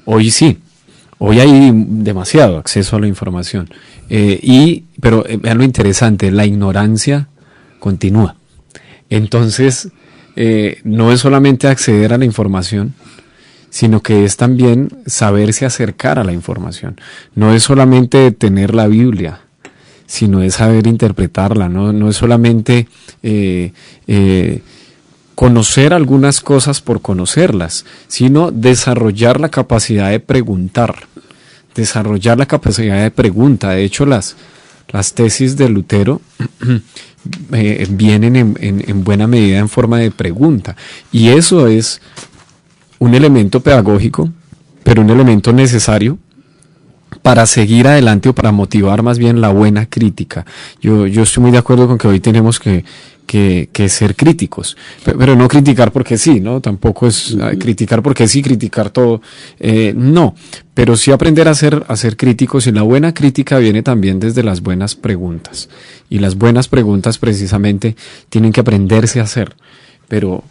Hoy sí. Hoy hay demasiado acceso a la información. Pero vean lo interesante, la ignorancia continúa. Entonces, no es solamente acceder a la información, sino que es también saberse acercar a la información. No es solamente tener la Biblia, sino es saber interpretarla. No es solamente conocer algunas cosas por conocerlas, sino desarrollar la capacidad de preguntar, desarrollar la capacidad de pregunta. De hecho, las tesis de Lutero vienen en buena medida en forma de pregunta. Y eso es un elemento pedagógico, pero un elemento necesario para seguir adelante o para motivar más bien la buena crítica. Yo estoy muy de acuerdo con que hoy tenemos que ser críticos, pero no criticar porque sí, ¿no? Tampoco es criticar porque sí, criticar todo, no, pero sí aprender a ser críticos, y la buena crítica viene también desde las buenas preguntas, y las buenas preguntas precisamente tienen que aprenderse a hacer, pero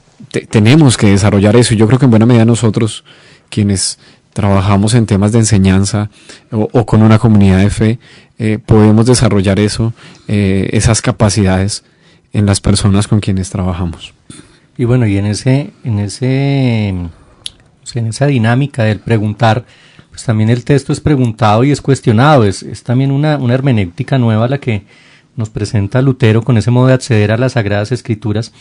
tenemos que desarrollar eso, y yo creo que en buena medida nosotros, quienes trabajamos en temas de enseñanza o con una comunidad de fe, podemos desarrollar eso, esas capacidades en las personas con quienes trabajamos. Y bueno, y en esa dinámica del preguntar, pues también el texto es preguntado y es cuestionado, es también una hermenéutica nueva la que nos presenta Lutero con ese modo de acceder a las Sagradas Escrituras,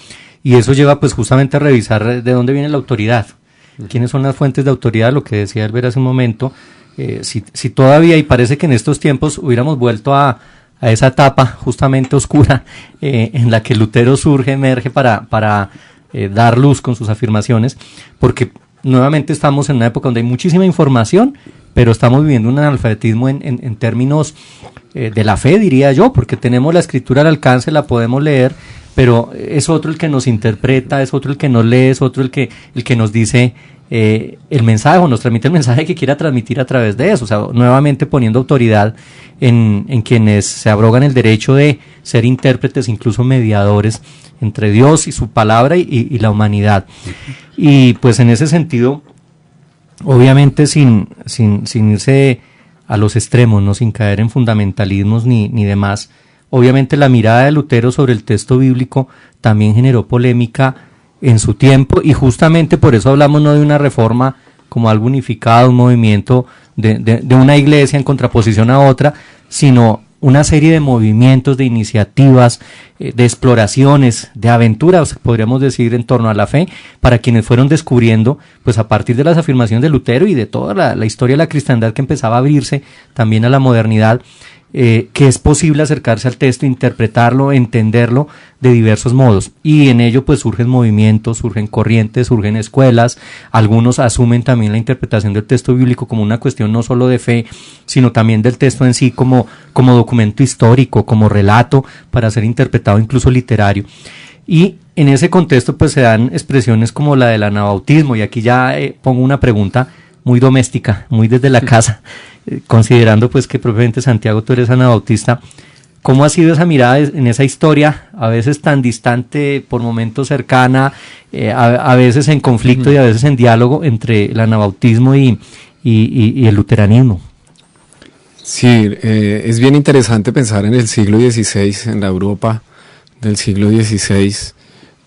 y eso lleva pues justamente a revisar de dónde viene la autoridad, quiénes son las fuentes de autoridad, lo que decía Elber hace un momento, si todavía, y parece que en estos tiempos hubiéramos vuelto a esa etapa justamente oscura en la que Lutero emerge para dar luz con sus afirmaciones, porque nuevamente estamos en una época donde hay muchísima información, pero estamos viviendo un analfabetismo en términos de la fe, diría yo, porque tenemos la escritura al alcance, la podemos leer, pero es otro el que nos interpreta, es otro el que nos lee, es otro el que nos dice el mensaje, o nos transmite el mensaje que quiera transmitir a través de eso, o sea, nuevamente poniendo autoridad en quienes se abrogan el derecho de ser intérpretes, incluso mediadores entre Dios y su palabra y la humanidad. Y pues en ese sentido, obviamente sin irse a los extremos, no, sin caer en fundamentalismos ni demás, obviamente la mirada de Lutero sobre el texto bíblico también generó polémica en su tiempo, y justamente por eso hablamos no de una reforma como algo unificado, un movimiento de una iglesia en contraposición a otra, sino una serie de movimientos, de iniciativas, de exploraciones, de aventuras, podríamos decir, en torno a la fe, para quienes fueron descubriendo, pues a partir de las afirmaciones de Lutero y de toda la historia de la cristiandad que empezaba a abrirse también a la modernidad, que es posible acercarse al texto, interpretarlo, entenderlo de diversos modos, y en ello pues surgen movimientos, surgen corrientes, surgen escuelas. Algunos asumen también la interpretación del texto bíblico como una cuestión no solo de fe, sino también del texto en sí como documento histórico, como relato para ser interpretado incluso literario. Y en ese contexto pues se dan expresiones como la del anabautismo, y aquí ya pongo una pregunta muy doméstica, muy desde la casa, considerando pues que propiamente Santiago, tú eres anabautista. ¿Cómo ha sido esa mirada en esa historia, a veces tan distante, por momentos cercana, a veces en conflicto y a veces en diálogo entre el anabautismo y el luteranismo? Sí, es bien interesante pensar en el siglo XVI, en la Europa del siglo XVI,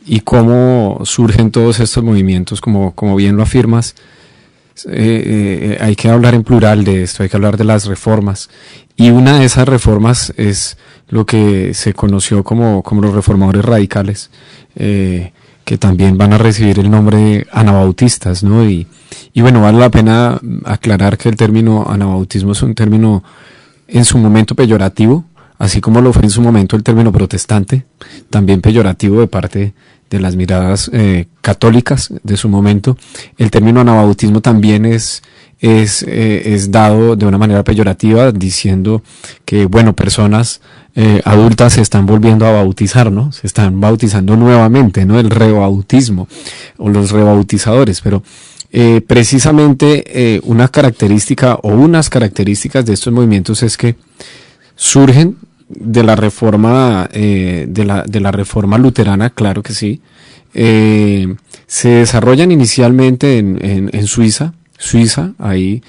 y cómo surgen todos estos movimientos, como bien lo afirmas. Hay que hablar en plural de esto, hay que hablar de las reformas, y una de esas reformas es lo que se conoció como los reformadores radicales, que también van a recibir el nombre de anabautistas, ¿no? Y bueno, vale la pena aclarar que el término anabautismo es un término en su momento peyorativo, así como lo fue en su momento el término protestante, también peyorativo de parte de las miradas católicas de su momento. El término anabautismo también es dado de una manera peyorativa, diciendo que, bueno, personas adultas se están volviendo a bautizar, ¿no? Se están bautizando nuevamente, ¿no? El rebautismo o los rebautizadores, pero precisamente una característica o unas características de estos movimientos es que surgen de la reforma de la reforma luterana, claro que sí. Se desarrollan inicialmente en Suiza, ahí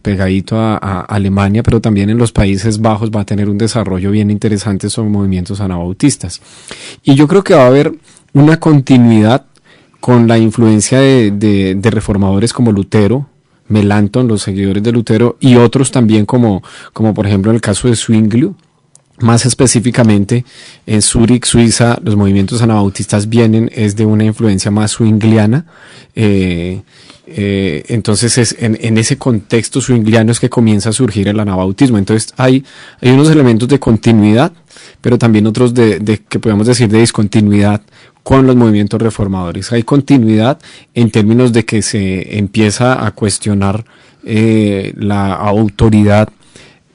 pegadito a Alemania, pero también en los Países Bajos va a tener un desarrollo bien interesante sobre movimientos anabautistas. Y yo creo que va a haber una continuidad con la influencia de reformadores como Lutero, Melanchthon, los seguidores de Lutero, y otros también como por ejemplo en el caso de Zwinglio, Más específicamente, en Zúrich, Suiza, los movimientos anabautistas vienen es de una influencia más zwingliana. Entonces es en ese contexto zwingliano es que comienza a surgir el anabautismo. Entonces hay unos elementos de continuidad, pero también otros de que podemos decir de discontinuidad con los movimientos reformadores. Hay continuidad en términos de que se empieza a cuestionar la autoridad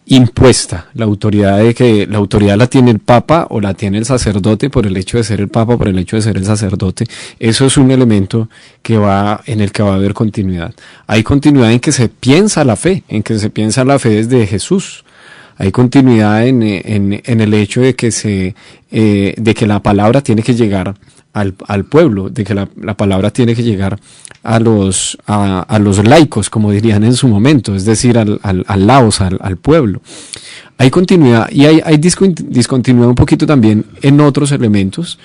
impuesta, la autoridad de que la autoridad la tiene el Papa o la tiene el sacerdote por el hecho de ser el Papa, por el hecho de ser el sacerdote. Eso es un elemento en el que va a haber continuidad. Hay continuidad en que se piensa la fe, desde Jesús. Hay continuidad en el hecho de que de que la palabra tiene que llegar al pueblo, de que la palabra tiene que llegar a los laicos, como dirían en su momento, es decir, al laos, al pueblo. Hay continuidad y hay discontinuidad un poquito también en otros elementos,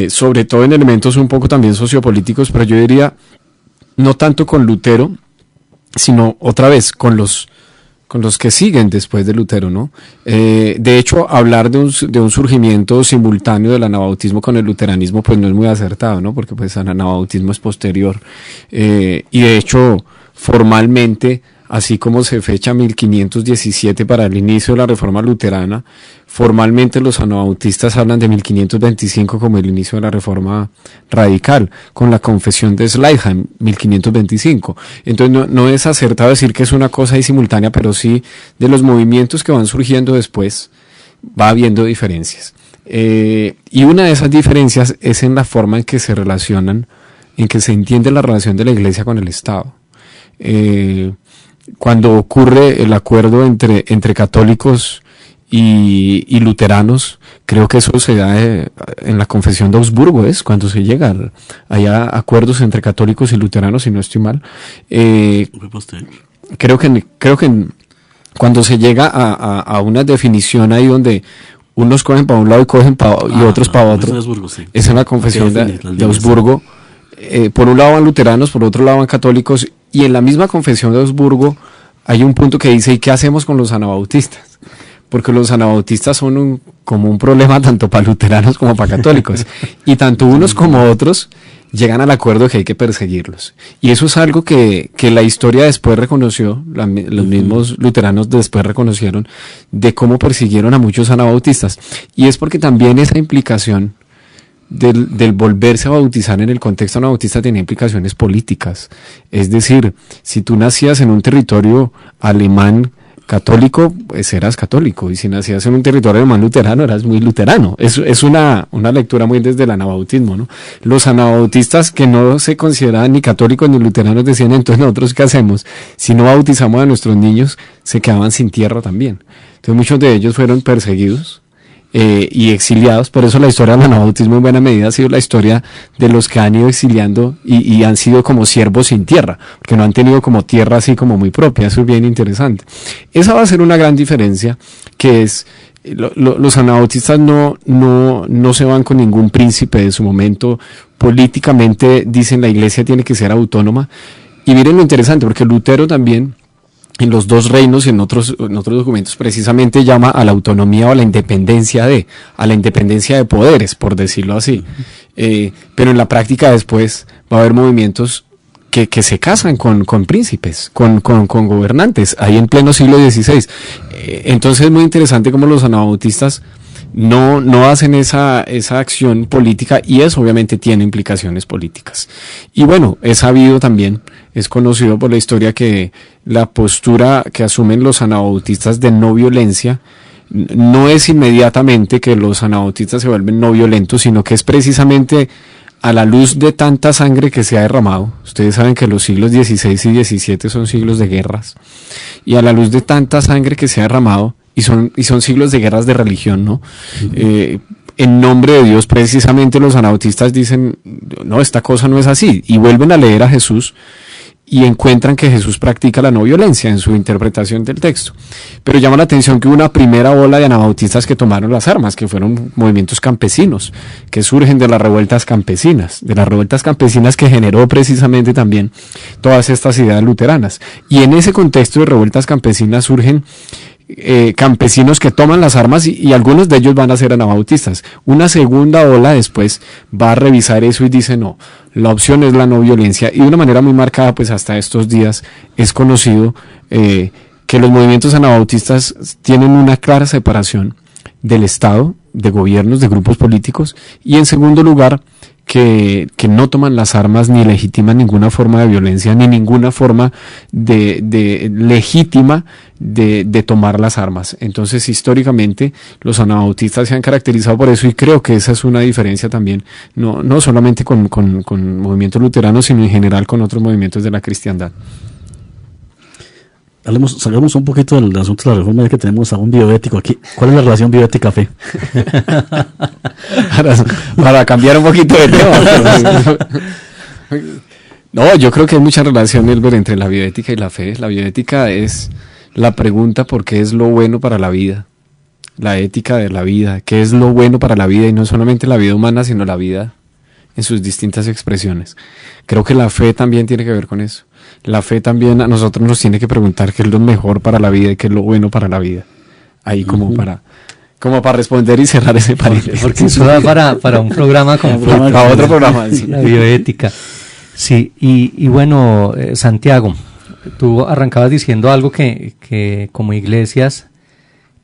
sobre todo en elementos un poco también sociopolíticos, pero yo diría no tanto con Lutero, sino otra vez con los que siguen después de Lutero, ¿no? De hecho, hablar de un surgimiento simultáneo del anabautismo con el luteranismo, pues no es muy acertado, ¿no? Porque pues el anabautismo es posterior. Y de hecho, formalmente, así como se fecha 1517 para el inicio de la Reforma Luterana, formalmente los anabautistas hablan de 1525 como el inicio de la Reforma Radical, con la Confesión de Sleigheim, 1525. Entonces no es acertado decir que es una cosa ahí simultánea, pero sí de los movimientos que van surgiendo después va habiendo diferencias. Y una de esas diferencias es en la forma en que se relacionan, en que se entiende la relación de la Iglesia con el Estado. Cuando ocurre el acuerdo entre católicos y luteranos, creo que eso se da en la Confesión de Augsburgo, es cuando se llega allá acuerdos entre católicos y luteranos, si no estoy mal. Creo que cuando se llega a una definición ahí donde unos cogen para un lado y otros para otro, sí. Es en la Confesión de Augsburgo. Por un lado van luteranos, por otro lado van católicos, y en la misma Confesión de Augsburgo hay un punto que dice: ¿y qué hacemos con los anabautistas? Porque los anabautistas son como un problema tanto para luteranos como para católicos, y tanto unos como otros llegan al acuerdo de que hay que perseguirlos. Y eso es algo que la historia después reconoció, los mismos luteranos después reconocieron, de cómo persiguieron a muchos anabautistas. Y es porque también esa implicación del volverse a bautizar en el contexto anabautista tenía implicaciones políticas. Es decir, si tú nacías en un territorio alemán católico, pues eras católico, y si nacías en un territorio alemán luterano, eras muy luterano. Es una lectura muy desde el anabautismo, ¿no? Los anabautistas que no se consideraban ni católicos ni luteranos decían: entonces nosotros ¿qué hacemos? Si no bautizamos a nuestros niños, se quedaban sin tierra también. Entonces muchos de ellos fueron perseguidos y exiliados. Por eso la historia del anabautismo en buena medida ha sido la historia de los que han ido exiliando y han sido como siervos sin tierra, porque no han tenido como tierra así como muy propia. Eso es bien interesante. Esa va a ser una gran diferencia, que es los anabautistas no se van con ningún príncipe de su momento. Políticamente dicen la Iglesia tiene que ser autónoma. Y miren lo interesante, porque Lutero también en los dos reinos y en otros documentos precisamente llama a la autonomía o a la independencia de poderes, por decirlo así. Pero en la práctica después va a haber movimientos que se casan con príncipes, con gobernantes, ahí en pleno siglo XVI. Entonces es muy interesante cómo los anabautistas no hacen esa acción política, y eso obviamente tiene implicaciones políticas. Y bueno, es sabido también, es conocido por la historia, que la postura que asumen los anabautistas de no violencia no es inmediatamente que los anabautistas se vuelven no violentos, sino que es precisamente a la luz de tanta sangre que se ha derramado. Ustedes saben que los siglos XVI y XVII son siglos de guerras, y a la luz de tanta sangre que se ha derramado, y son siglos de guerras de religión, ¿no? En nombre de Dios, precisamente los anabautistas dicen: no, esta cosa no es así, y vuelven a leer a Jesús y encuentran que Jesús practica la no violencia en su interpretación del texto. Pero llama la atención que hubo una primera ola de anabautistas que tomaron las armas, que fueron movimientos campesinos, que surgen de las revueltas campesinas, que generó precisamente también todas estas ideas luteranas. Y en ese contexto de revueltas campesinas surgen campesinos que toman las armas y algunos de ellos van a ser anabautistas. Una segunda ola después va a revisar eso y dice no, la opción es la no violencia, y de una manera muy marcada, pues hasta estos días es conocido que los movimientos anabautistas tienen una clara separación del Estado, de gobiernos, de grupos políticos, y en segundo lugar que no toman las armas ni legitiman ninguna forma de violencia ni ninguna forma de legítima de tomar las armas. Entonces, históricamente los anabautistas se han caracterizado por eso, y creo que esa es una diferencia también, no solamente con movimientos luteranos, sino en general con otros movimientos de la cristiandad. Salgamos un poquito del asunto de la reforma, ya que tenemos a un bioético aquí. ¿Cuál es la relación bioética-fe? para cambiar un poquito de tema. No, yo creo que hay mucha relación, Elber, entre la bioética y la fe. La bioética es la pregunta por qué es lo bueno para la vida. La ética de la vida, qué es lo bueno para la vida, y no solamente la vida humana, sino la vida en sus distintas expresiones. Creo que la fe también tiene que ver con eso. La fe también a nosotros nos tiene que preguntar qué es lo mejor para la vida y qué es lo bueno para la vida. Ahí como para responder y cerrar ese paréntesis. Porque eso da para un programa como para otro programa. Sí. La bioética. Sí, y bueno, Santiago, tú arrancabas diciendo algo que como iglesias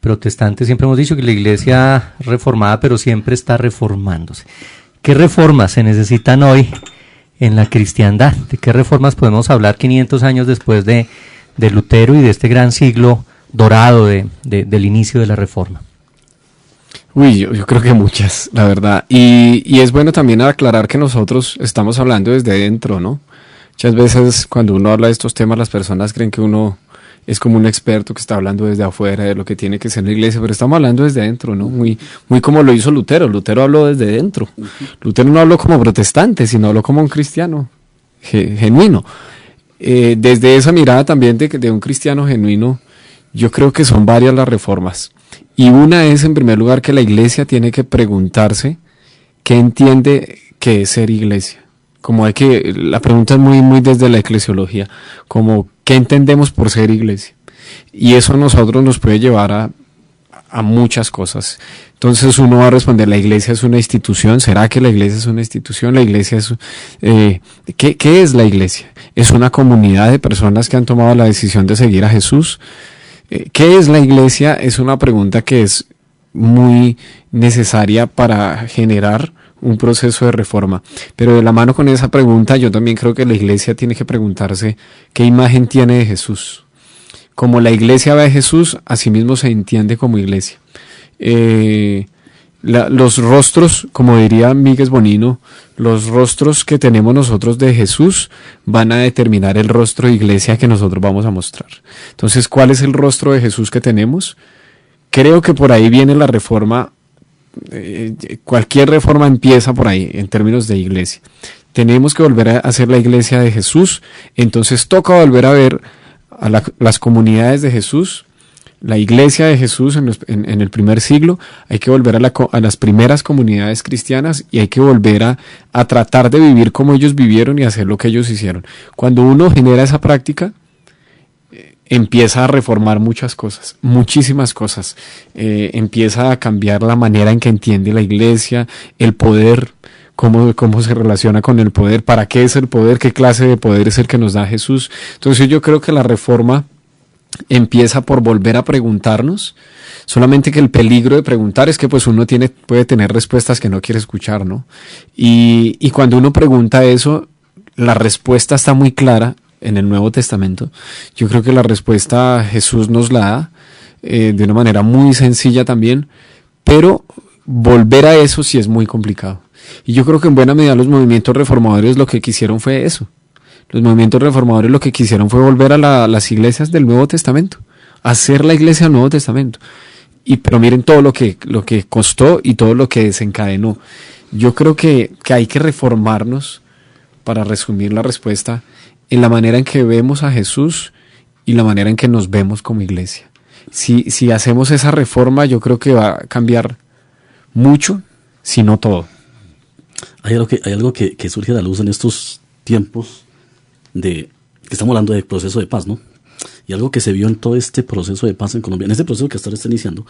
protestantes siempre hemos dicho que la iglesia reformada, pero siempre está reformándose. ¿Qué reformas se necesitan hoy en la cristiandad? ¿De qué reformas podemos hablar 500 años después de Lutero y de este gran siglo dorado del inicio de la Reforma? Uy, yo creo que muchas, la verdad. Y es bueno también aclarar que nosotros estamos hablando desde dentro, ¿no? Muchas veces cuando uno habla de estos temas, las personas creen que uno es como un experto que está hablando desde afuera de lo que tiene que ser la iglesia, pero estamos hablando desde dentro, ¿no? Muy como lo hizo Lutero. Lutero habló desde dentro. Lutero no habló como protestante, sino habló como un cristiano genuino. Desde esa mirada también de un cristiano genuino, yo creo que son varias las reformas. Y una es, en primer lugar, que la iglesia tiene que preguntarse qué entiende que es ser iglesia. Como la pregunta es muy desde la eclesiología, como ¿qué entendemos por ser iglesia? Y eso a nosotros nos puede llevar a muchas cosas. Entonces uno va a responder, ¿la iglesia es una institución? ¿Será que la iglesia es una institución? ¿La iglesia es ¿qué es la iglesia? ¿Es una comunidad de personas que han tomado la decisión de seguir a Jesús? ¿Qué es la iglesia? Es una pregunta que es muy necesaria para generar un proceso de reforma. Pero de la mano con esa pregunta, yo también creo que la iglesia tiene que preguntarse qué imagen tiene de Jesús. Como la iglesia ve a Jesús, así mismo se entiende como iglesia. Los rostros, como diría Miguel Bonino, los rostros que tenemos nosotros de Jesús van a determinar el rostro de iglesia que nosotros vamos a mostrar. Entonces, ¿cuál es el rostro de Jesús que tenemos? Creo que por ahí viene la reforma. Cualquier reforma empieza por ahí en términos de iglesia. Tenemos que volver a hacer la iglesia de Jesús. Entonces toca volver a ver a las comunidades de Jesús, la iglesia de Jesús en el primer siglo. Hay que volver a las primeras comunidades cristianas y hay que volver a tratar de vivir como ellos vivieron y hacer lo que ellos hicieron. Cuando uno genera esa práctica, empieza a reformar muchas cosas, muchísimas cosas. Empieza a cambiar la manera en que entiende la iglesia, el poder, cómo se relaciona con el poder, para qué es el poder, qué clase de poder es el que nos da Jesús. Entonces yo creo que la reforma empieza por volver a preguntarnos, solamente que el peligro de preguntar es que pues uno puede tener respuestas que no quiere escuchar, ¿no? Y cuando uno pregunta eso, la respuesta está muy clara en el Nuevo Testamento. Yo creo que la respuesta Jesús nos la da de una manera muy sencilla también, pero volver a eso sí es muy complicado. Y yo creo que en buena medida los movimientos reformadores lo que quisieron fue eso. Los movimientos reformadores lo que quisieron fue volver a las iglesias del Nuevo Testamento, hacer la iglesia del Nuevo Testamento. Pero miren todo lo que costó y todo lo que desencadenó. Yo creo que hay que reformarnos, para resumir la respuesta, en la manera en que vemos a Jesús y la manera en que nos vemos como iglesia. Si hacemos esa reforma, yo creo que va a cambiar mucho, si no todo. Hay algo que surge a la luz en estos tiempos que estamos hablando de proceso de paz, ¿no? Y algo que se vio en todo este proceso de paz en Colombia, en este proceso que hasta ahora está iniciando,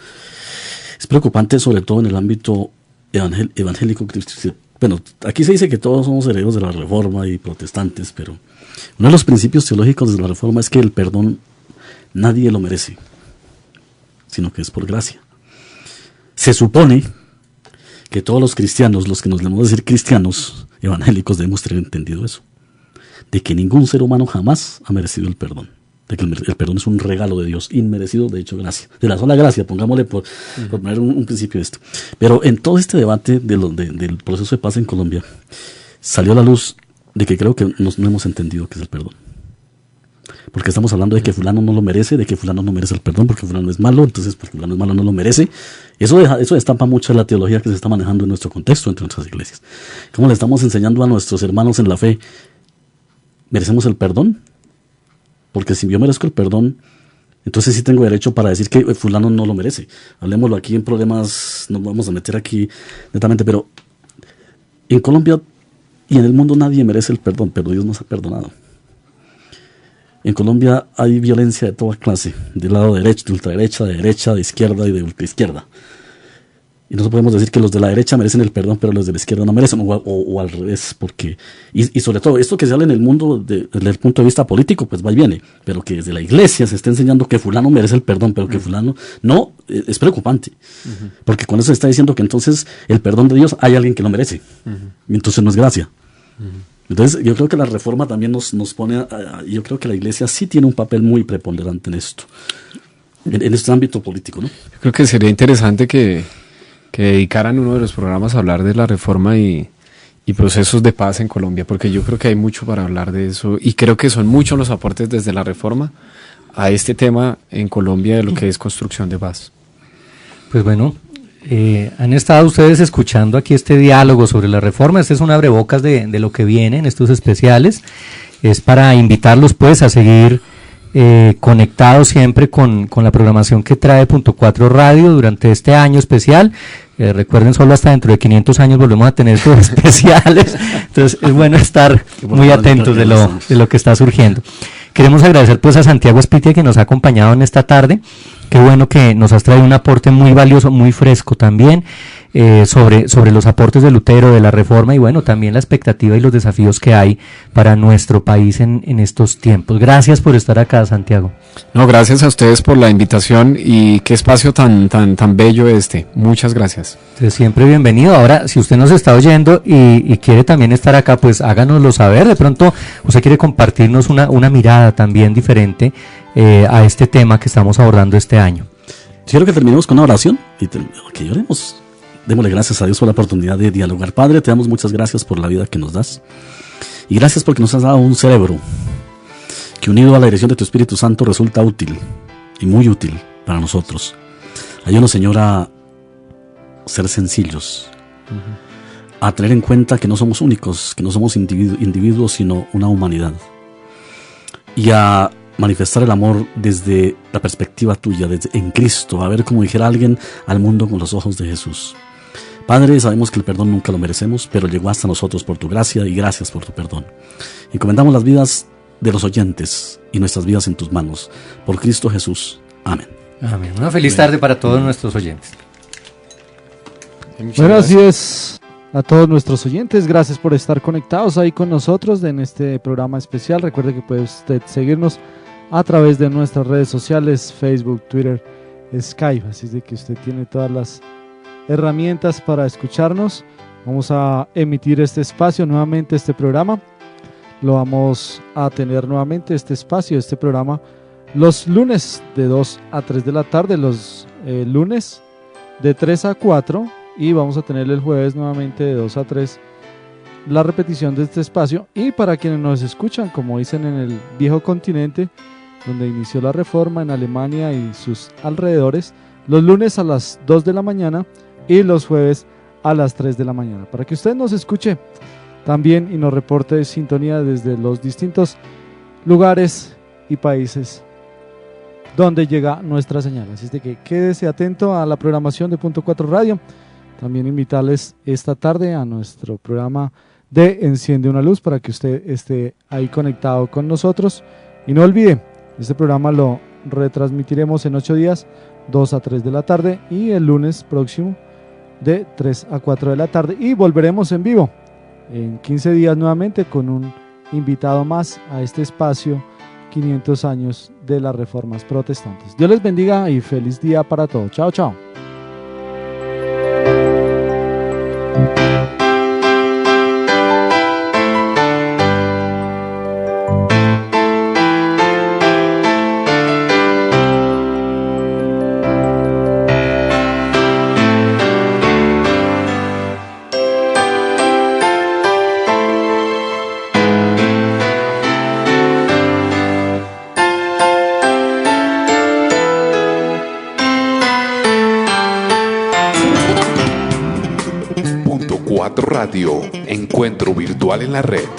es preocupante sobre todo en el ámbito evangélico. Bueno, aquí se dice que todos somos herederos de la Reforma y protestantes, pero uno de los principios teológicos de la Reforma es que el perdón nadie lo merece, sino que es por gracia. Se supone que todos los cristianos, los que nos debemos decir cristianos evangélicos, debemos tener entendido eso, de que ningún ser humano jamás ha merecido el perdón, de que el perdón es un regalo de Dios, inmerecido, de hecho gracia, de la sola gracia, pongámosle por poner un principio de esto. Pero en todo este debate del proceso de paz en Colombia, salió a la luz de que creo que no hemos entendido qué es el perdón. Porque estamos hablando de que fulano no lo merece, de que fulano no merece el perdón, porque fulano es malo, entonces porque fulano es malo no lo merece. Eso destapa mucho la teología que se está manejando en nuestro contexto, entre nuestras iglesias. ¿Cómo le estamos enseñando a nuestros hermanos en la fe? ¿Merecemos el perdón? Porque si yo merezco el perdón, entonces sí tengo derecho para decir que fulano no lo merece. Hablemoslo aquí en problemas, no vamos a meter aquí netamente, pero en Colombia y en el mundo nadie merece el perdón, pero Dios nos ha perdonado. En Colombia hay violencia de toda clase, del lado derecho, de ultraderecha, de derecha, de izquierda y de ultraizquierda. Y no podemos decir que los de la derecha merecen el perdón, pero los de la izquierda no merecen, o al revés, porque... Y sobre todo, esto que se habla en el mundo desde el punto de vista político, pues va y viene, pero que desde la iglesia se está enseñando que fulano merece el perdón, pero que fulano no, es preocupante. Porque con eso se está diciendo que entonces el perdón de Dios hay alguien que lo merece, y entonces no es gracia. Entonces yo creo que la Reforma también nos pone, yo creo que la iglesia sí tiene un papel muy preponderante en esto, en este ámbito político, ¿no? Yo creo que sería interesante que dedicaran uno de los programas a hablar de la Reforma y procesos de paz en Colombia, porque yo creo que hay mucho para hablar de eso, y creo que son muchos los aportes desde la Reforma a este tema en Colombia de lo que es construcción de paz. Pues bueno, han estado ustedes escuchando aquí este diálogo sobre la Reforma. Este es un abrebocas de lo que viene en estos especiales. Es para invitarlos pues a seguir conectados siempre con la programación que trae Punto 4 Radio durante este año especial. Recuerden, solo hasta dentro de 500 años volvemos a tener estos especiales. Entonces es bueno estar muy atentos de lo que está surgiendo. Queremos agradecer pues a Santiago Espitia, que nos ha acompañado en esta tarde. Qué bueno que nos has traído un aporte muy valioso, muy fresco también, sobre los aportes de Lutero, de la Reforma, y bueno, también la expectativa y los desafíos que hay para nuestro país en estos tiempos. Gracias por estar acá, Santiago. No, gracias a ustedes por la invitación, y qué espacio tan bello este. Muchas gracias. Entonces, siempre bienvenido. Ahora, si usted nos está oyendo y quiere también estar acá, pues háganoslo saber. De pronto usted quiere compartirnos una mirada también diferente a este tema que estamos abordando este año. Quiero que terminemos con una oración y que lloremos. Démosle gracias a Dios por la oportunidad de dialogar. Padre, te damos muchas gracias por la vida que nos das, y gracias porque nos has dado un cerebro que, unido a la dirección de tu Espíritu Santo, resulta útil y muy útil para nosotros. Ayúdanos, Señor, a ser sencillos, a tener en cuenta que no somos únicos, que no somos individuos, sino una humanidad, y a manifestar el amor desde la perspectiva tuya, en Cristo, a ver, como dijera alguien, al mundo con los ojos de Jesús. Padre, sabemos que el perdón nunca lo merecemos, pero llegó hasta nosotros por tu gracia, y gracias por tu perdón. Encomendamos las vidas de los oyentes y nuestras vidas en tus manos, por Cristo Jesús. Amén. Amén. Una feliz tarde para todos nuestros oyentes. Bueno, así es. A todos nuestros oyentes, gracias por estar conectados ahí con nosotros en este programa especial. Recuerde que puede usted seguirnos a través de nuestras redes sociales, Facebook, Twitter, Skype. Así es de que usted tiene todas las herramientas para escucharnos. Vamos a emitir este espacio nuevamente, este programa. Lo vamos a tener nuevamente, este espacio, este programa, los lunes de 2 a 3 de la tarde, los lunes de 3 a 4, y vamos a tener el jueves nuevamente de 2 a 3 la repetición de este espacio. Y para quienes nos escuchan, como dicen, en el viejo continente, donde inició la Reforma, en Alemania y sus alrededores, los lunes a las 2 de la mañana y los jueves a las 3 de la mañana, para que usted nos escuche también y nos reporte sintonía desde los distintos lugares y países donde llega nuestra señal. Así es de que quédese atento a la programación de Punto 4 Radio. También invitarles esta tarde a nuestro programa de Enciende una Luz, para que usted esté ahí conectado con nosotros. Y no olvide, Este programa lo retransmitiremos en 8 días, 2 a 3 de la tarde, y el lunes próximo de 3 a 4 de la tarde, y volveremos en vivo en 15 días nuevamente con un invitado más a este espacio 500 años de las reformas protestantes. Dios les bendiga y feliz día para todos. Chao, chao. Radio, encuentro virtual en la red.